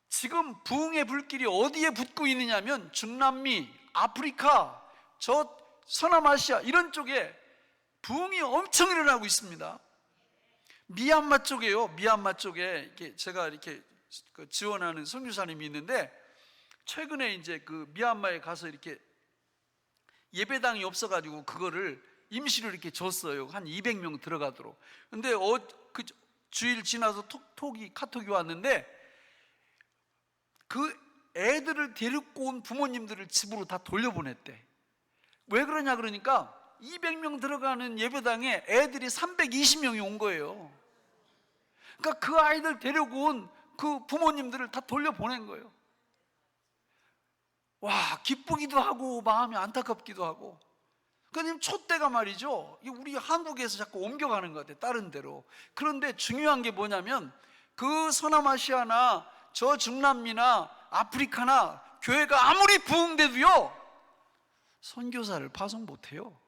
Speaker 2: 지금 부흥의 불길이 어디에 붙고 있느냐면 중남미, 아프리카, 저 서남아시아 이런 쪽에 부흥이 엄청 일어나고 있습니다. 미얀마 쪽에요. 미얀마 쪽에 제가 이렇게 지원하는 선교사님이 있는데 최근에 이제 그 미얀마에 가서 이렇게 예배당이 없어가지고 그거를 임시로 이렇게 줬어요. 한 200명 들어가도록. 근데 그 주일 지나서 카톡이 왔는데 그 애들을 데리고 온 부모님들을 집으로 다 돌려보냈대. 왜 그러냐 그러니까 200명 들어가는 예배당에 애들이 320명이 온 거예요. 그러니까 그 아이들 데리고 온 그 부모님들을 다 돌려보낸 거예요. 와, 기쁘기도 하고 마음이 안타깝기도 하고. 그러니까 촛대가 말이죠, 우리 한국에서 자꾸 옮겨가는 것 같아요, 다른 데로. 그런데 중요한 게 뭐냐면 그 서남아시아나 저 중남미나 아프리카나 교회가 아무리 부흥돼도요 선교사를 파송 못해요.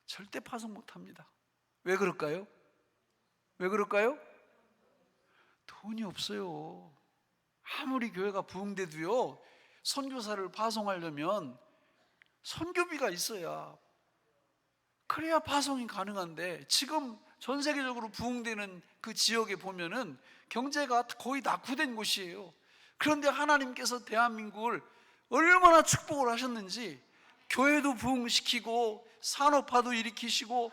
Speaker 2: 절대 파송 못합니다. 왜 그럴까요? 왜 그럴까요? 돈이 없어요. 아무리 교회가 부흥돼도요 선교사를 파송하려면 선교비가 있어야, 그래야 파송이 가능한데, 지금 전 세계적으로 부흥되는 그 지역에 보면은 경제가 거의 낙후된 곳이에요. 그런데 하나님께서 대한민국을 얼마나 축복을 하셨는지, 교회도 부흥시키고 산업화도 일으키시고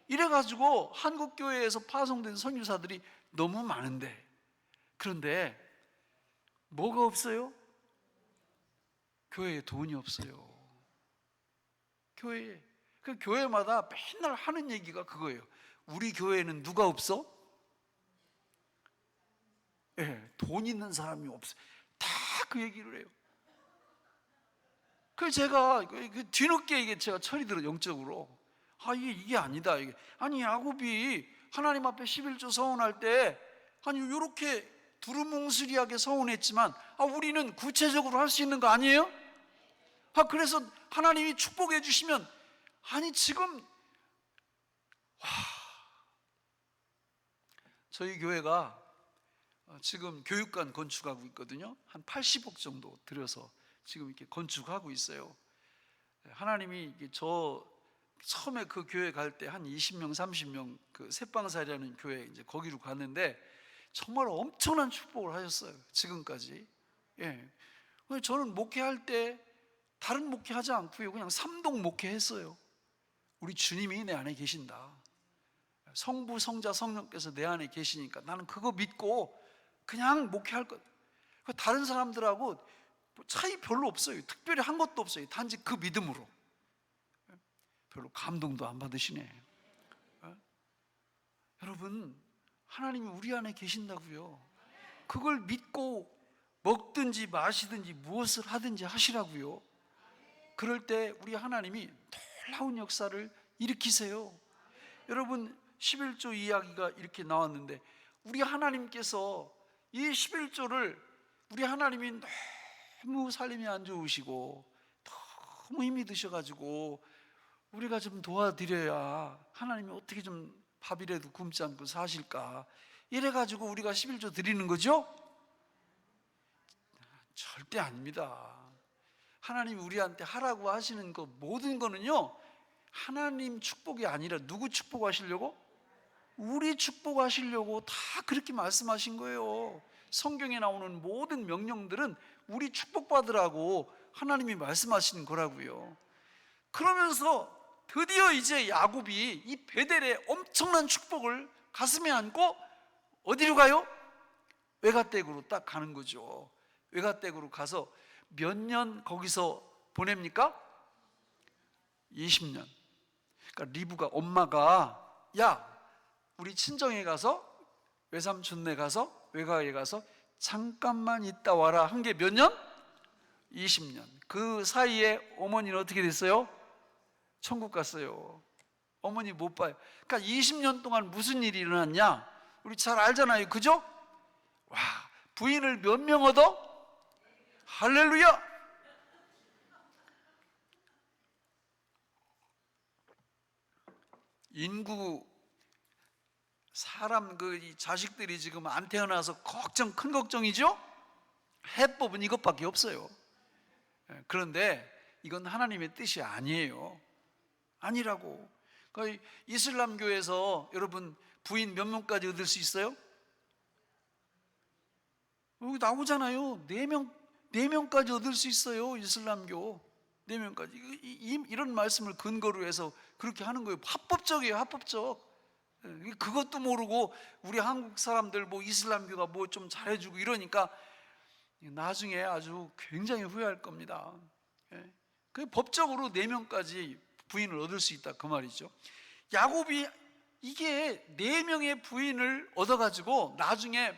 Speaker 2: 이래가지고 한국 교회에서 파송된 선교사들이 너무 많은데, 그런데 뭐가 없어요? 교회에 돈이 없어요. 교회에. 그 교회마다 맨날 하는 얘기가 그거예요. 우리 교회에는 누가 없어? 돈 있는 사람이 없어. 다 그 얘기를 해요. 그래서 제가 뒤늦게 이게 제가 철이 들어, 영적으로. 이게 아니다. 이게. 아니, 야곱이 하나님 앞에 11조 서원할 때, 아니, 이렇게 두루뭉술하게 서원했지만, 우리는 구체적으로 할 수 있는 거 아니에요? 그래서 하나님이 축복해 주시면, 아니, 지금, 저희 교회가 지금 교육관 건축하고 있거든요. 한 80억 정도 들여서 지금 이렇게 건축하고 있어요. 하나님이 저 처음에 그 교회 갈 때 한 20명, 30명 그 새방살이라는 교회 이제 거기로 갔는데 정말 엄청난 축복을 하셨어요. 지금까지. 저는 목회할 때 다른 목회하지 않고요, 그냥 삼동 목회했어요. 우리 주님이 내 안에 계신다. 성부, 성자, 성령께서 내 안에 계시니까 나는 그거 믿고 그냥 목회할 것. 다른 사람들하고 차이 별로 없어요. 특별히 한 것도 없어요. 단지 그 믿음으로. 별로 감동도 안 받으시네. 여러분, 하나님이 우리 안에 계신다고요. 그걸 믿고 먹든지 마시든지 무엇을 하든지 하시라고요. 그럴 때 우리 하나님이 놀라운 역사를 일으키세요. 여러분, 11조 이야기가 이렇게 나왔는데, 우리 하나님께서 이 11조를 우리 하나님이 너무 삶이 안 좋으시고 너무 힘이 드셔가지고 우리가 좀 도와드려야 하나님이 어떻게 좀 밥이라도 굶지 않고 사실까, 이래가지고 우리가 11조 드리는 거죠? 절대 아닙니다. 하나님이 우리한테 하라고 하시는 거 모든 거는요, 하나님 축복이 아니라 누구 축복하시려고? 우리 축복하시려고 다 그렇게 말씀하신 거예요. 성경에 나오는 모든 명령들은 우리 축복받으라고 하나님이 말씀하시는 거라고요. 그러면서 드디어 이제 야곱이 이 베델의 엄청난 축복을 가슴에 안고 어디로 가요? 외가댁으로 딱 가는 거죠. 외가댁으로 가서 몇 년 거기서 보냅니까? 20년. 그러니까 리브가, 엄마가, 야, 우리 친정에 가서, 외삼촌네 가서, 외가에 가서 잠깐만 있다 와라 한 게 몇 년? 20년. 그 사이에 어머니는 어떻게 됐어요? 천국 갔어요. 어머니 못 봐요. 그러니까 20년 동안 무슨 일이 일어났냐? 우리 잘 알잖아요. 그죠? 와, 부인을 몇 명 얻어? 할렐루야! 인구, 사람 이 자식들이 지금 안 태어나서 큰 걱정이죠? 해법은 이것밖에 없어요. 그런데 이건 하나님의 뜻이 아니에요. 아니라고. 이슬람교에서 여러분 부인 몇 명까지 얻을 수 있어요? 여기 나오잖아요. 4명까지 얻을 수 있어요. 이슬람교 4명까지. 이런 말씀을 근거로 해서 그렇게 하는 거예요. 합법적이에요. 합법적. 그것도 모르고 우리 한국 사람들 뭐 이슬람교가 뭐 좀 잘해주고 이러니까 나중에 아주 굉장히 후회할 겁니다. 그 법적으로 4명까지 부인을 얻을 수 있다, 그 말이죠. 야곱이 이게 4명의 부인을 얻어가지고 나중에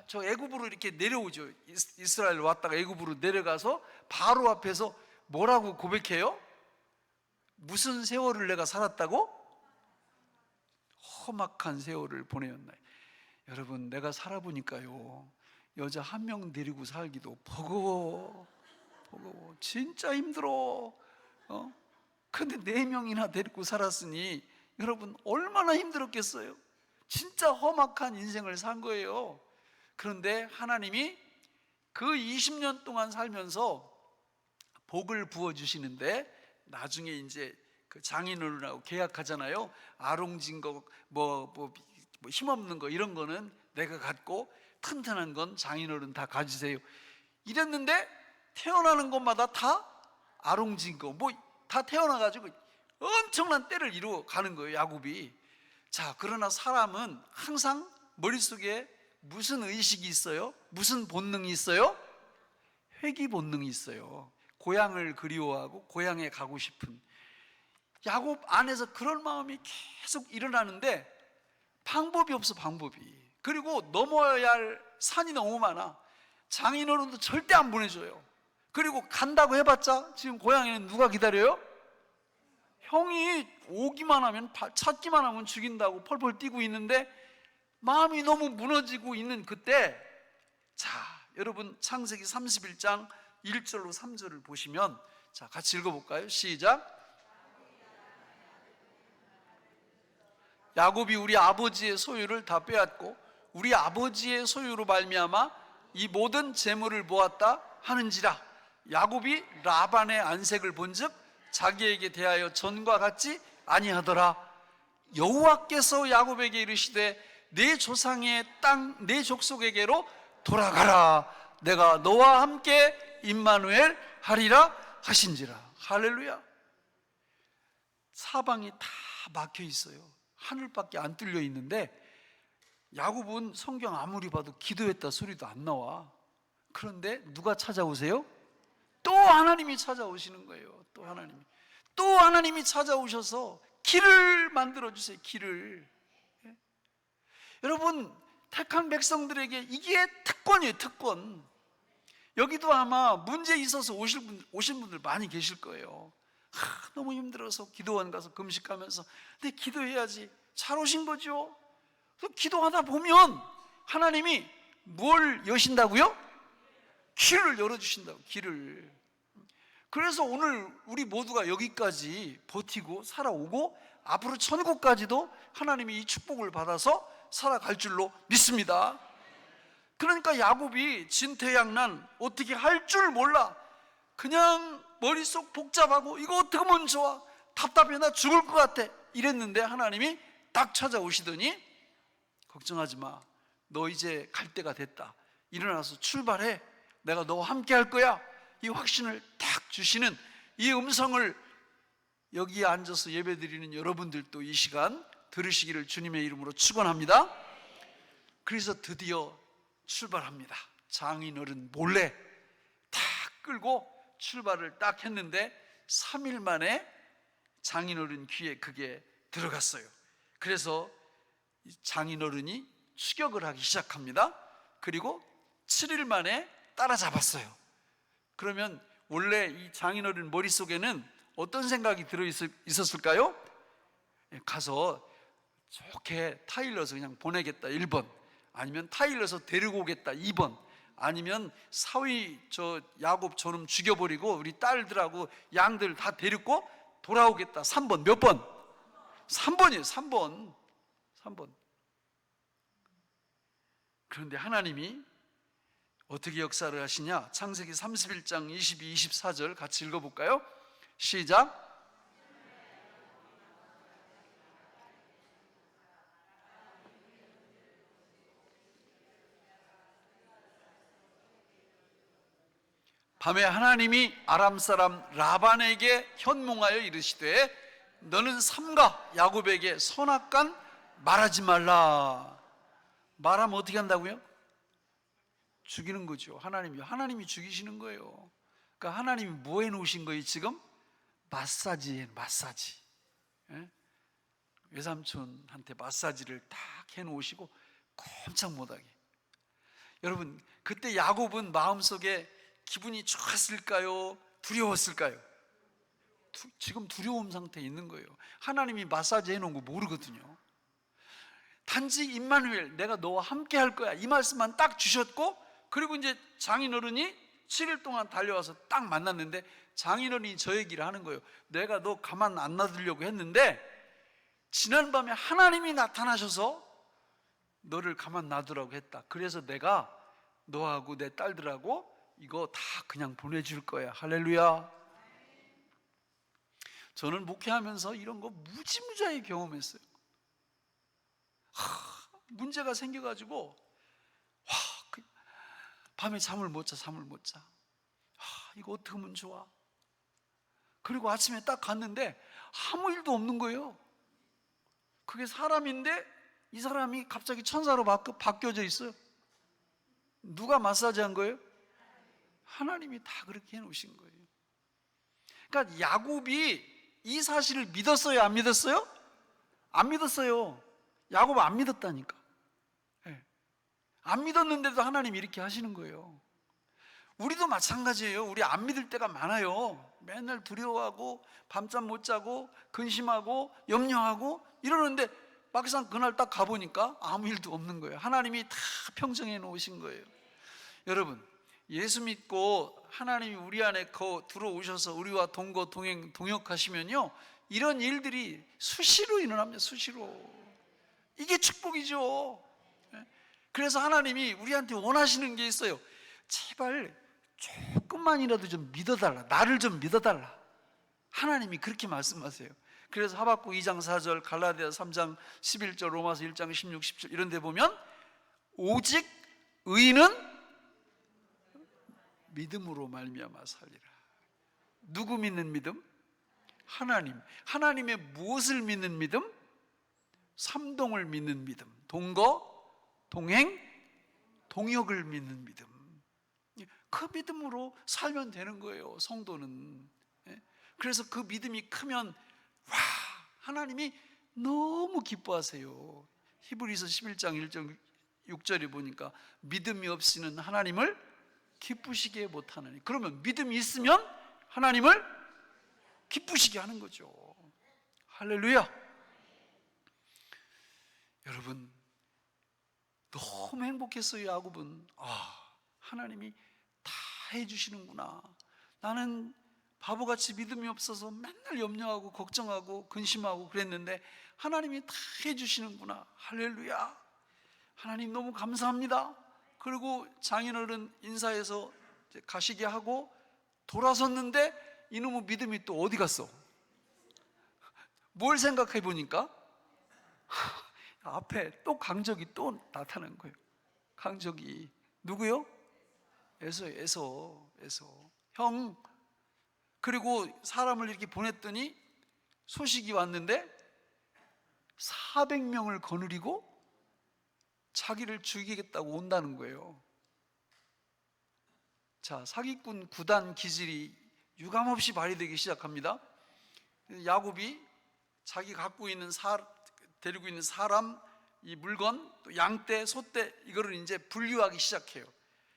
Speaker 2: 저 애굽으로 이렇게 내려오죠. 이스라엘 왔다가 애굽으로 내려가서 바로 앞에서 뭐라고 고백해요? 무슨 세월을 내가 살았다고? 험악한 세월을 보내었나. 여러분, 내가 살아보니까요, 여자 한 명 데리고 살기도 버거워. 진짜 힘들어. 근데 4명이나 데리고 살았으니 여러분 얼마나 힘들었겠어요? 진짜 험악한 인생을 산 거예요. 그런데 하나님이 그 20년 동안 살면서 복을 부어주시는데 나중에 이제 그 장인어른하고 계약하잖아요. 아롱진 거, 뭐 힘없는 거 이런 거는 내가 갖고 튼튼한 건 장인어른 다 가지세요. 이랬는데 태어나는 것마다 다 아롱진 거 뭐 다 태어나가지고 엄청난 때를 이루어 가는 거예요, 야곱이. 자, 그러나 사람은 항상 머릿속에 무슨 의식이 있어요? 무슨 본능이 있어요? 회귀 본능이 있어요. 고향을 그리워하고 고향에 가고 싶은. 야곱 안에서 그런 마음이 계속 일어나는데 방법이 없어, 방법이. 그리고 넘어야 할 산이 너무 많아. 장인어른도 절대 안 보내줘요. 그리고 간다고 해봤자 지금 고향에는 누가 기다려요? 형이 오기만 하면, 찾기만 하면 죽인다고 펄펄 뛰고 있는데 마음이 너무 무너지고 있는 그때, 자, 여러분 창세기 31장 1절로 3절을 보시면, 자, 같이 읽어볼까요? 시작. 야곱이 우리 아버지의 소유를 다 빼앗고 우리 아버지의 소유로 말미암아 이 모든 재물을 모았다 하는지라. 야곱이 라반의 안색을 본즉 자기에게 대하여 전과 같지 아니하더라. 여호와께서 야곱에게 이르시되 내 조상의 땅 내 족속에게로 돌아가라. 내가 너와 함께 임마누엘 하리라 하신지라. 할렐루야. 사방이 다 막혀 있어요. 하늘밖에 안 뚫려 있는데 야곱은 성경 아무리 봐도 기도했다 소리도 안 나와. 그런데 누가 찾아오세요? 또 하나님이 찾아오시는 거예요. 또 하나님이 찾아오셔서 길을 만들어 주세요. 길을. 예? 여러분, 택한 백성들에게 이게 특권이에요. 특권. 여기도 아마 문제 있어서 오신 분들 많이 계실 거예요. 너무 힘들어서 기도원 가서 금식하면서 근데 기도해야지. 잘 오신 거죠. 기도하다 보면 하나님이 뭘 여신다고요? 길을 열어주신다고. 길을. 그래서 오늘 우리 모두가 여기까지 버티고 살아오고 앞으로 천국까지도 하나님이 이 축복을 받아서 살아갈 줄로 믿습니다. 그러니까 야곱이 진퇴양난, 어떻게 할 줄 몰라. 그냥 머릿속 복잡하고 이거 어떻게 하면 좋아, 답답해, 나 죽을 것 같아 이랬는데 하나님이 딱 찾아오시더니 걱정하지 마, 너 이제 갈 때가 됐다, 일어나서 출발해, 내가 너와 함께 할 거야. 이 확신을 딱 주시는 이 음성을 여기에 앉아서 예배드리는 여러분들도 이 시간 들으시기를 주님의 이름으로 축원합니다. 그래서 드디어 출발합니다. 장인어른 몰래 딱 끌고 출발을 딱 했는데 3일 만에 장인어른 귀에 그게 들어갔어요. 그래서 장인어른이 추격을 하기 시작합니다. 그리고 7일 만에 따라잡았어요. 그러면 원래 이 장인어른 머릿속에는 어떤 생각이 들어있었을까요? 가서 좋게 타일러서 그냥 보내겠다 1번, 아니면 타일러서 데리고 오겠다 2번, 아니면 사위 저 야곱 저놈 죽여버리고 우리 딸들하고 양들 다 데리고 돌아오겠다 3번. 몇 번? 3번이에요. 3번. 그런데 하나님이 어떻게 역사를 하시냐? 창세기 31장 22, 24절 같이 읽어볼까요? 시작. 밤에 하나님이 아람 사람 라반에게 현몽하여 이르시되 너는 삼가 야곱에게 선악간 말하지 말라. 말하면 어떻게 한다고요? 죽이는 거죠. 하나님이 죽이시는 거예요. 그러니까 하나님이 뭐 해놓으신 거예요 지금? 마사지. 예? 외삼촌한테 마사지를 딱 해놓으시고 꼼짝 못하게. 여러분, 그때 야곱은 마음속에 기분이 좋았을까요? 두려웠을까요? 지금 두려움 상태에 있는 거예요. 하나님이 마사지 해놓은 거 모르거든요. 단지 임마누엘, 내가 너와 함께 할 거야, 이 말씀만 딱 주셨고, 그리고 이제 장인어른이 7일 동안 달려와서 딱 만났는데 장인어른이 저 얘기를 하는 거예요. 내가 너 가만 안 놔두려고 했는데 지난밤에 하나님이 나타나셔서 너를 가만 놔두라고 했다. 그래서 내가 너하고 내 딸들하고 이거 다 그냥 보내줄 거야. 할렐루야. 저는 목회하면서 이런 거 무지무지하게 경험했어요. 문제가 생겨가지고 밤에 잠을 못 자. 이거 어떻게 하면 좋아? 그리고 아침에 딱 갔는데 아무 일도 없는 거예요. 그게 사람인데 이 사람이 갑자기 천사로 바뀌어져 있어요. 누가 마사지한 거예요? 하나님이 다 그렇게 해놓으신 거예요. 그러니까 야곱이 이 사실을 믿었어요? 안 믿었어요? 안 믿었어요. 야곱 안 믿었다니까. 안 믿었는데도 하나님이 이렇게 하시는 거예요. 우리도 마찬가지예요. 우리 안 믿을 때가 많아요. 맨날 두려워하고 밤잠 못 자고 근심하고 염려하고 이러는데 막상 그날 딱 가보니까 아무 일도 없는 거예요. 하나님이 다 평정해 놓으신 거예요. 여러분, 예수 믿고 하나님이 우리 안에 들어오셔서 우리와 동거 동행 동역하시면요, 이런 일들이 수시로 일어납니다. 수시로. 이게 축복이죠. 그래서 하나님이 우리한테 원하시는 게 있어요. 제발 조금만이라도 좀 믿어달라. 나를 좀 믿어달라. 하나님이 그렇게 말씀하세요. 그래서 하박국 2장 4절, 갈라디아 3장 11절, 로마서 1장 16, 17 이런 데 보면 오직 의인은 믿음으로 말미암아 살리라. 누구 믿는 믿음? 하나님. 하나님의 무엇을 믿는 믿음? 삼동을 믿는 믿음. 동거, 동행, 동역을 믿는 믿음. 그 믿음으로 살면 되는 거예요, 성도는. 그래서 그 믿음이 크면 하나님이 너무 기뻐하세요. 히브리서 11장 1절 6절에 보니까 믿음이 없이는 하나님을 기쁘시게 못하느니. 그러면 믿음이 있으면 하나님을 기쁘시게 하는 거죠. 할렐루야. 여러분, 너무 행복했어요. 야곱은 하나님이 다 해주시는구나. 나는 바보같이 믿음이 없어서 맨날 염려하고 걱정하고 근심하고 그랬는데 하나님이 다 해주시는구나. 할렐루야. 하나님 너무 감사합니다. 그리고 장인어른 인사해서 가시게 하고 돌아섰는데 이놈의 믿음이 또 어디 갔어? 뭘 생각해 보니까 앞에 또 강적이 또 나타난 거예요. 강적이 누구요? 에서 형. 그리고 사람을 이렇게 보냈더니 소식이 왔는데 400명을 거느리고 자기를 죽이겠다고 온다는 거예요. 자, 사기꾼 구단 기질이 유감없이 발휘되기 시작합니다. 야곱이 자기 갖고 있는 데리고 있는 사람, 이 물건, 또 양떼, 소떼 이거를 이제 분류하기 시작해요.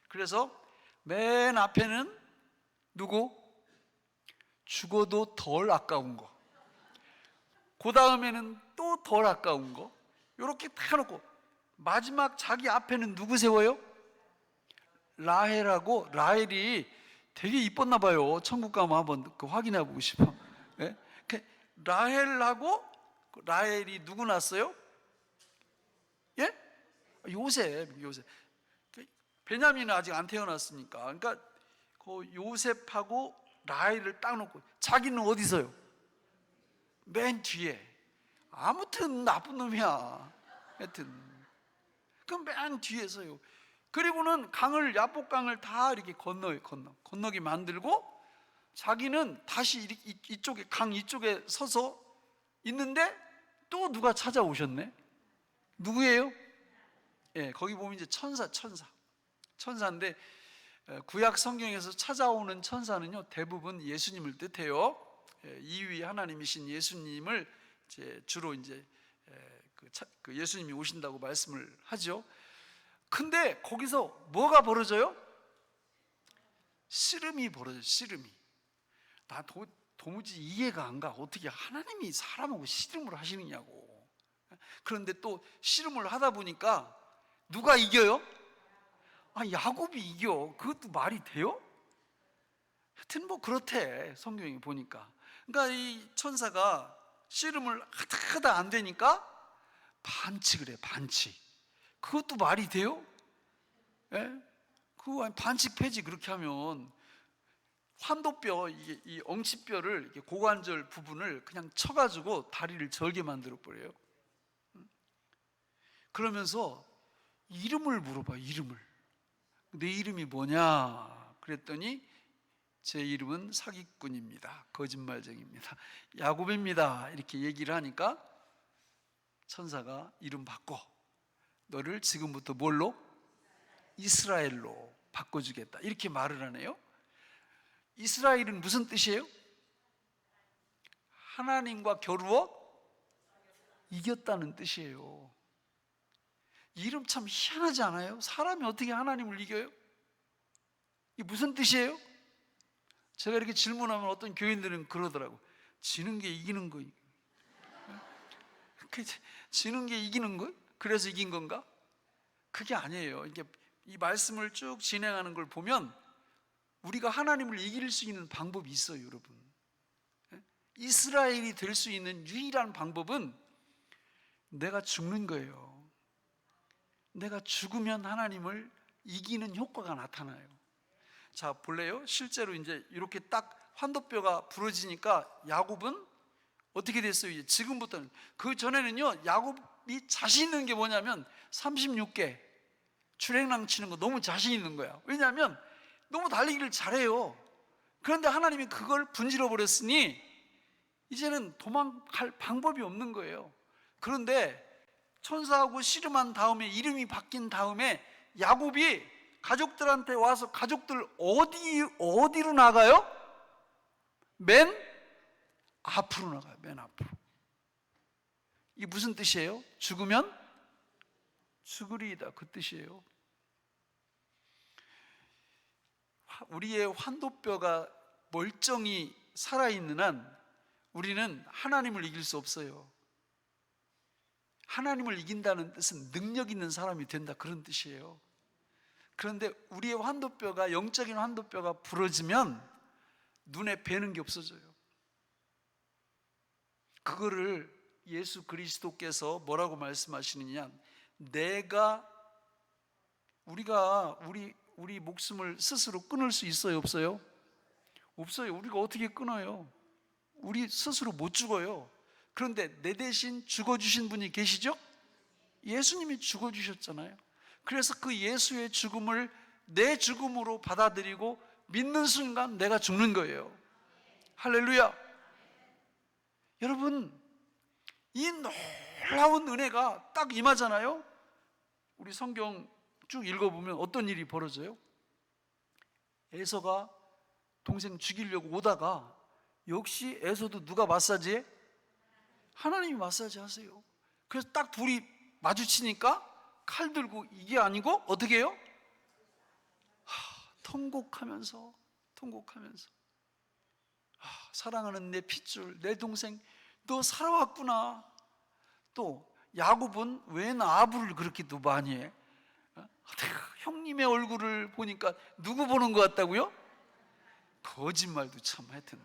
Speaker 2: 그래서 맨 앞에는 누구? 죽어도 덜 아까운 거. 그 다음에는 또 덜 아까운 거. 이렇게 다 놓고 마지막 자기 앞에는 누구 세워요? 라헬하고. 라헬이 되게 이뻤나 봐요. 천국 가면 한번 확인해 보고 싶어. 네? 라헬하고 라헬이 누구 낳았어요? 예? 요셉. 베냐민은 아직 안 태어났으니까. 그러니까 그 요셉하고 라헬을 딱 놓고 자기는 어디서요? 맨 뒤에. 아무튼 나쁜 놈이야. 하여튼 그럼 맨 뒤에서요. 그리고는 야복강을 다 이렇게 건너게 만들고 자기는 다시 이쪽에 강 이쪽에 서서 있는데 또 누가 찾아오셨네. 누구예요? 예, 거기 보면 이제 천사인데 구약 성경에서 찾아오는 천사는요 대부분 예수님을 뜻해요. 이위 하나님이신 예수님을 이제 주로 이제 그 예수님이 오신다고 말씀을 하죠. 근데 거기서 뭐가 벌어져요? 씨름이 벌어져요. 씨름이. 나 도무지 이해가 안 가. 어떻게 하나님이 사람하고 씨름을 하시느냐고. 그런데 또 씨름을 하다 보니까 누가 이겨요? 야곱이 이겨. 그것도 말이 돼요? 하여튼 뭐 그렇대, 성경에 보니까. 그러니까 이 천사가 씨름을 하다 안 되니까 반칙을 해. 반칙. 그것도 말이 돼요? 예? 그거 반칙 폐지. 그렇게 하면 환도뼈, 이게 이 엉치뼈를, 이게 고관절 부분을 그냥 쳐가지고 다리를 절게 만들어 버려요. 그러면서 이름을 물어봐요. 이름을. 내 이름이 뭐냐 그랬더니 제 이름은 사기꾼입니다, 거짓말쟁이입니다, 야곱입니다, 이렇게 얘기를 하니까 천사가 이름 바꿔, 너를 지금부터 뭘로? 이스라엘로 바꿔주겠다, 이렇게 말을 하네요. 이스라엘은 무슨 뜻이에요? 하나님과 겨루어 이겼다는 뜻이에요. 이름 참 희한하지 않아요? 사람이 어떻게 하나님을 이겨요? 이게 무슨 뜻이에요? 제가 이렇게 질문하면 어떤 교인들은 그러더라고. 지는 게 이기는 거. 지는 게 이기는 거? 그래서 이긴 건가? 그게 아니에요. 이게 이 말씀을 쭉 진행하는 걸 보면 우리가 하나님을 이길 수 있는 방법이 있어요, 여러분. 이스라엘이 될 수 있는 유일한 방법은 내가 죽는 거예요. 내가 죽으면 하나님을 이기는 효과가 나타나요. 자, 볼래요? 실제로 이제 이렇게 딱 환도뼈가 부러지니까 야곱은 어떻게 됐어요? 이제 지금부터는. 그 전에는요, 야곱이 자신 있는 게 뭐냐면 36개 출애굽 치는 거 너무 자신 있는 거야. 왜냐하면 너무 달리기를 잘해요. 그런데 하나님이 그걸 분질러 버렸으니 이제는 도망갈 방법이 없는 거예요. 그런데 천사하고 씨름한 다음에, 이름이 바뀐 다음에 야곱이 가족들한테 와서, 가족들 어디로 나가요? 맨 앞으로 나가요. 맨 앞으로. 이게 무슨 뜻이에요? 죽으면 죽으리이다, 그 뜻이에요. 우리의 환도뼈가 멀쩡히 살아있는 한 우리는 하나님을 이길 수 없어요. 하나님을 이긴다는 뜻은 능력 있는 사람이 된다, 그런 뜻이에요. 그런데 우리의 환도뼈가, 영적인 환도뼈가 부러지면 눈에 뵈는 게 없어져요. 그거를 예수 그리스도께서 뭐라고 말씀하시느냐, 우리가 우리 목숨을 스스로 끊을 수 있어요, 없어요? 없어요. 우리가 어떻게 끊어요? 우리 스스로 못 죽어요. 그런데 내 대신 죽어주신 분이 계시죠? 예수님이 죽어주셨잖아요. 그래서 그 예수의 죽음을 내 죽음으로 받아들이고 믿는 순간 내가 죽는 거예요. 할렐루야. 여러분, 이 놀라운 은혜가 딱 임하잖아요. 우리 성경 쭉 읽어보면 어떤 일이 벌어져요? 에서가 동생 죽이려고 오다가 역시 에서도 누가 마사지해? 하나님이 마사지 하세요. 그래서 딱 둘이 마주치니까 칼 들고, 이게 아니고 어떻게 해요? 통곡하면서 사랑하는 내 핏줄, 내 동생, 너 살아왔구나. 또 야곱은 왜 나부를 그렇게 또 많이 해? 형님의 얼굴을 보니까 누구 보는 것 같다고요? 거짓말도 참 하여튼.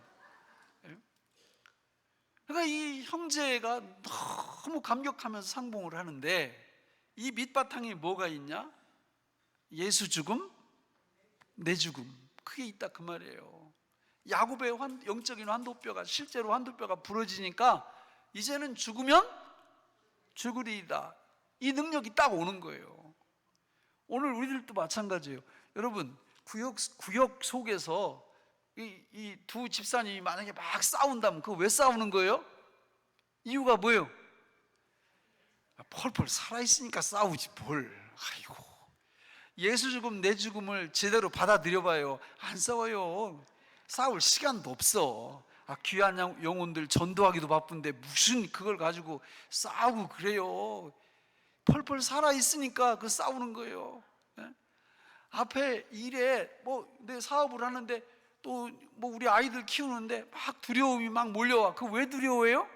Speaker 2: 그러니까 이 형제가 너무 감격하면서 상봉을 하는데 이 밑바탕에 뭐가 있냐? 예수 죽음, 내 죽음, 그게 있다, 그 말이에요. 야곱의 영적인 환도뼈가, 실제로 환도뼈가 부러지니까 이제는 죽으면 죽으리이다, 이 능력이 딱 오는 거예요. 오늘 우리들도 마찬가지예요. 여러분, 구역 속에서 이 두 집사님이 만약에 막 싸운다면 그거 왜 싸우는 거예요? 이유가 뭐예요? 펄펄 살아있으니까 싸우지 뭘. 아이고, 예수 죽음 내 죽음을 제대로 받아들여 봐요. 안 싸워요. 싸울 시간도 없어. 귀한 영혼들 전도하기도 바쁜데 무슨 그걸 가지고 싸우고 그래요. 펄펄 살아있으니까 그 싸우는 거예요. 앞에 일에 내 사업을 하는데 또 우리 아이들 키우는데 막 두려움이 막 몰려와. 그 왜 두려워해요?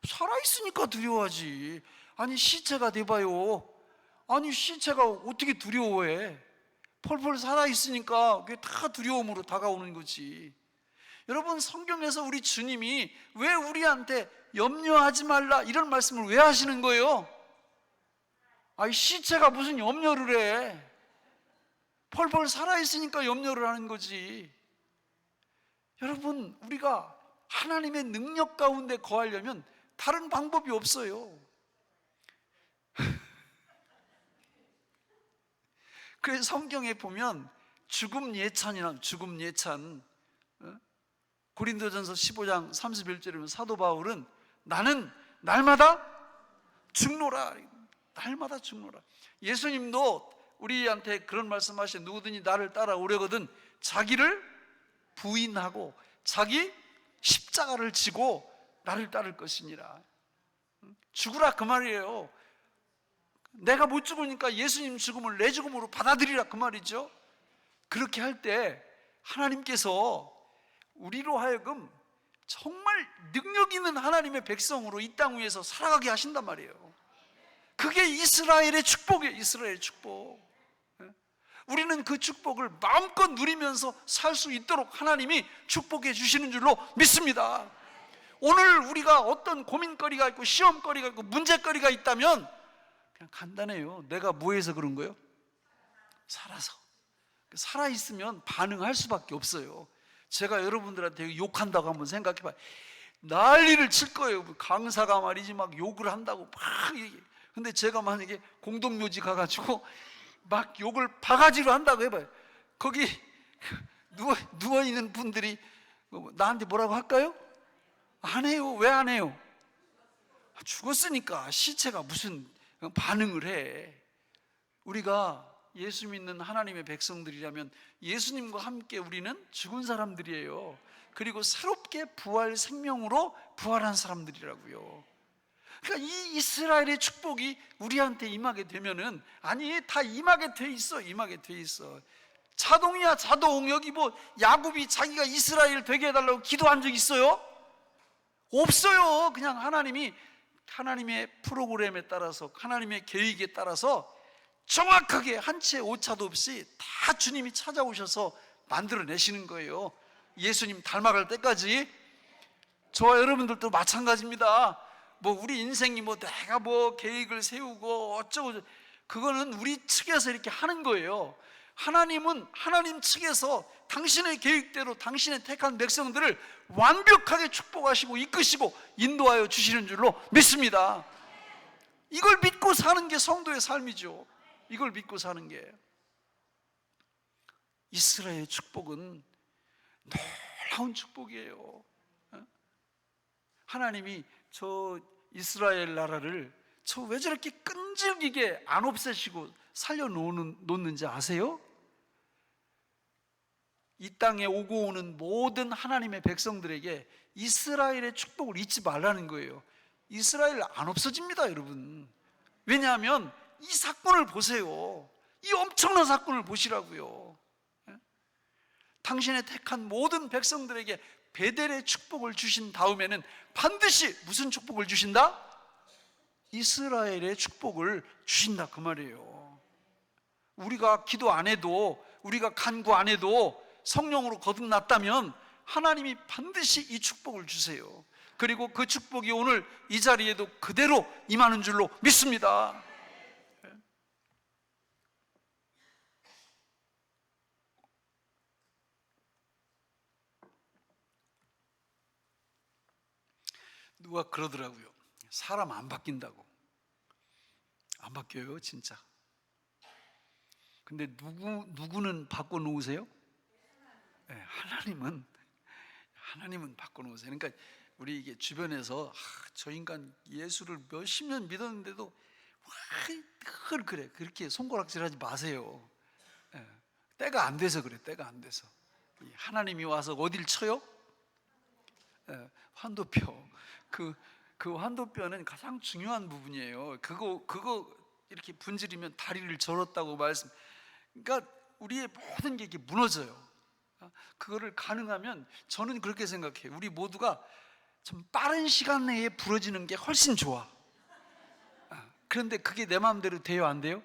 Speaker 2: 살아있으니까 두려워하지. 아니, 시체가 돼봐요. 아니, 시체가 어떻게 두려워해? 펄펄 살아있으니까 그게 다 두려움으로 다가오는 거지. 여러분, 성경에서 우리 주님이 왜 우리한테 염려하지 말라 이런 말씀을 왜 하시는 거예요? 아니, 시체가 무슨 염려를 해? 펄펄 살아있으니까 염려를 하는 거지. 여러분, 우리가 하나님의 능력 가운데 거하려면 다른 방법이 없어요. 그래서 성경에 보면 죽음 예찬이나 죽음 예찬, 고린도전서 15장 31절에 보면 사도 바울은 나는 날마다 죽노라, 날마다 죽노라. 예수님도 우리한테 그런 말씀하신, 누구든지 나를 따라오려거든 자기를 부인하고 자기 십자가를 지고 나를 따를 것이니라. 죽으라 그 말이에요. 내가 못 죽으니까 예수님 죽음을 내 죽음으로 받아들이라 그 말이죠. 그렇게 할 때 하나님께서 우리로 하여금 정말 능력 있는 하나님의 백성으로 이 땅 위에서 살아가게 하신단 말이에요. 그게 이스라엘의 축복이에요. 이스라엘의 축복. 우리는 그 축복을 마음껏 누리면서 살 수 있도록 하나님이 축복해 주시는 줄로 믿습니다. 오늘 우리가 어떤 고민거리가 있고 시험거리가 있고 문제거리가 있다면 그냥 간단해요. 내가 뭐해서 그런 거예요? 살아서. 살아있으면 반응할 수밖에 없어요. 제가 여러분들한테 욕한다고 한번 생각해 봐요. 난리를 칠 거예요. 강사가 말이지 막 욕을 한다고 막 얘기해. 근데 제가 만약에 공동묘지 가가지고 막 욕을 바가지로 한다고 해봐요. 거기 누워있는 분들이 나한테 뭐라고 할까요? 안 해요. 왜 안 해요? 죽었으니까 시체가 무슨 반응을 해. 우리가 예수 믿는 하나님의 백성들이라면 예수님과 함께 우리는 죽은 사람들이에요. 그리고 새롭게 부활 생명으로 부활한 사람들이라고요. 그러니까 이 이스라엘의 축복이 우리한테 임하게 되면은, 아니 다 임하게 돼 있어. 임하게 돼 있어. 자동이야 자동. 여기 뭐 야곱이 자기가 이스라엘 되게 해달라고 기도한 적 있어요? 없어요. 그냥 하나님이 하나님의 프로그램에 따라서, 하나님의 계획에 따라서 정확하게 한 채 오차도 없이 다 주님이 찾아오셔서 만들어내시는 거예요. 예수님 닮아갈 때까지. 저와 여러분들도 마찬가지입니다. 뭐 우리 인생이 뭐 내가 뭐 계획을 세우고 어쩌고, 그거는 우리 측에서 이렇게 하는 거예요. 하나님은 하나님 측에서 당신의 계획대로 당신의 택한 백성들을 완벽하게 축복하시고 이끄시고 인도하여 주시는 줄로 믿습니다. 이걸 믿고 사는 게 성도의 삶이죠. 이걸 믿고 사는 게. 이스라엘의 축복은 놀라운 축복이에요. 하나님이 저 이스라엘 나라를 저 왜 저렇게 끈질기게 안 없애시고 살려놓는지 아세요? 이 땅에 오고 오는 모든 하나님의 백성들에게 이스라엘의 축복을 잊지 말라는 거예요. 이스라엘 안 없어집니다, 여러분. 왜냐하면 이 사건을 보세요. 이 엄청난 사건을 보시라고요. 당신의 택한 모든 백성들에게 베델의 축복을 주신 다음에는 반드시 무슨 축복을 주신다? 이스라엘의 축복을 주신다 그 말이에요. 우리가 기도 안 해도, 우리가 간구 안 해도 성령으로 거듭났다면 하나님이 반드시 이 축복을 주세요. 그리고 그 축복이 오늘 이 자리에도 그대로 임하는 줄로 믿습니다. 누가 그러더라고요. 사람 안 바뀐다고. 안 바뀌어요, 진짜. 근데 누구는 바꿔놓으세요? 네, 하나님은 바꿔놓으세요. 그러니까 우리 이게 주변에서 저 인간 예수를 몇십 년 믿었는데도 그래 그렇게 손가락질하지 마세요. 네, 때가 안 돼서 그래. 때가 안 돼서. 하나님이 와서 어딜 쳐요? 네, 환도뼈. 그 환도뼈는 가장 중요한 부분이에요. 그거 이렇게 분질이면 다리를 절었다고 말씀. 그러니까 우리의 모든 게 이렇게 무너져요. 그거를 가능하면 저는 그렇게 생각해요. 우리 모두가 좀 빠른 시간 내에 부러지는 게 훨씬 좋아. 그런데 그게 내 마음대로 돼요, 안 돼요?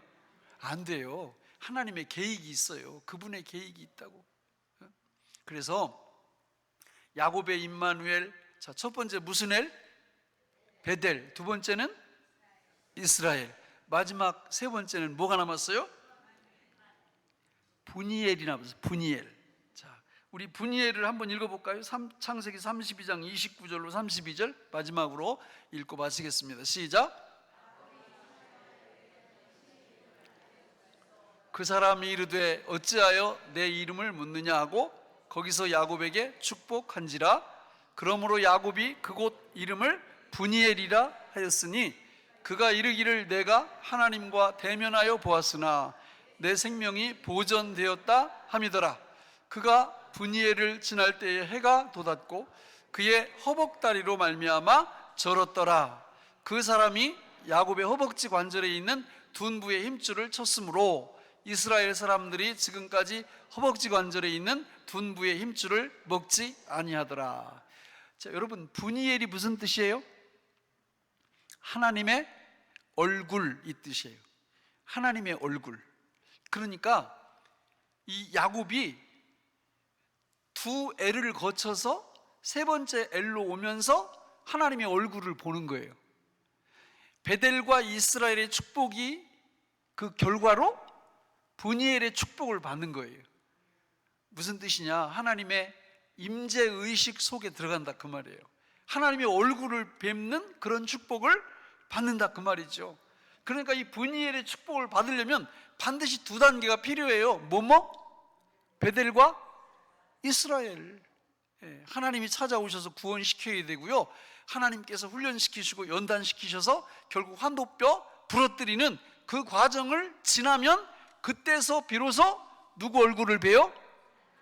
Speaker 2: 안 돼요. 하나님의 계획이 있어요. 그분의 계획이 있다고. 그래서 야곱의 임마누엘, 자, 첫 번째 무슨 엘? 베델. 두 번째는 이스라엘. 마지막 세 번째는 뭐가 남았어요? 분이엘이 남았어요. 분이엘. 자, 우리 분이엘을 한번 읽어볼까요? 창세기 32장 29절로 32절 마지막으로 읽고 마치겠습니다. 시작. 그 사람이 이르되 어찌하여 내 이름을 묻느냐 하고 거기서 야곱에게 축복한지라. 그러므로 야곱이 그곳 이름을 분이엘이라 하였으니 그가 이르기를 내가 하나님과 대면하여 보았으나 내 생명이 보전되었다 함이더라. 그가 분이엘을 지날 때에 해가 돋았고 그의 허벅다리로 말미암아 절었더라. 그 사람이 야곱의 허벅지 관절에 있는 둔부의 힘줄을 쳤으므로 이스라엘 사람들이 지금까지 허벅지 관절에 있는 둔부의 힘줄을 먹지 아니하더라. 자, 여러분, 분이엘이 무슨 뜻이에요? 하나님의 얼굴 이 뜻이에요. 하나님의 얼굴. 그러니까 이 야곱이 두 L을 거쳐서 세 번째 L로 오면서 하나님의 얼굴을 보는 거예요. 베델과 이스라엘의 축복이 그 결과로 분이엘의 축복을 받는 거예요. 무슨 뜻이냐? 하나님의 임재의식 속에 들어간다 그 말이에요. 하나님의 얼굴을 뵙는 그런 축복을 받는다 그 말이죠. 그러니까 이 분이엘의 축복을 받으려면 반드시 두 단계가 필요해요. 베델과 이스라엘. 하나님이 찾아오셔서 구원시켜야 되고요, 하나님께서 훈련시키시고 연단시키셔서 결국 환도뼈 부러뜨리는 그 과정을 지나면 그때서 비로소 누구 얼굴을 뵈요?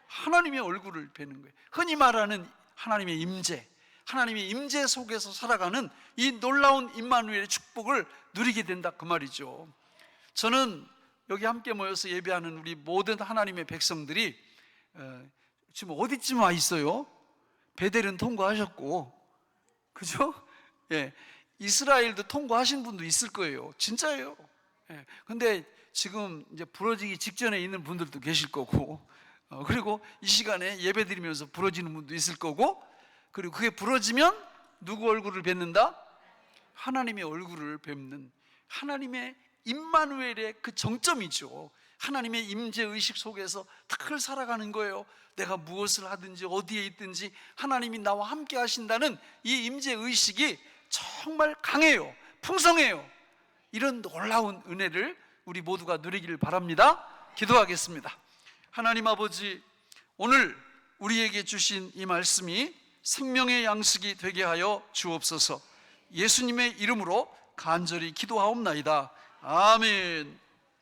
Speaker 2: 하나님의 얼굴을 뵈는 거예요. 흔히 말하는 하나님의 임재, 하나님의 임재 속에서 살아가는 이 놀라운 임마누엘의 축복을 누리게 된다 그 말이죠. 저는 여기 함께 모여서 예배하는 우리 모든 하나님의 백성들이 지금 어디쯤 와 있어요? 베델은 통과하셨고, 그죠? 예, 이스라엘도 통과하신 분도 있을 거예요. 진짜예요. 예, 근데 지금 이제 부러지기 직전에 있는 분들도 계실 거고, 그리고 이 시간에 예배 드리면서 부러지는 분도 있을 거고, 그리고 그게 부러지면 누구 얼굴을 뵙는다? 하나님의 얼굴을 뵙는, 하나님의 임마누엘의 그 정점이죠. 하나님의 임재의식 속에서 늘 살아가는 거예요. 내가 무엇을 하든지 어디에 있든지 하나님이 나와 함께 하신다는 이 임재의식이 정말 강해요. 풍성해요. 이런 놀라운 은혜를 우리 모두가 누리기를 바랍니다. 기도하겠습니다. 하나님 아버지, 오늘 우리에게 주신 이 말씀이 생명의 양식이 되게 하여 주옵소서. 예수님의 이름으로 간절히 기도하옵나이다. 아멘.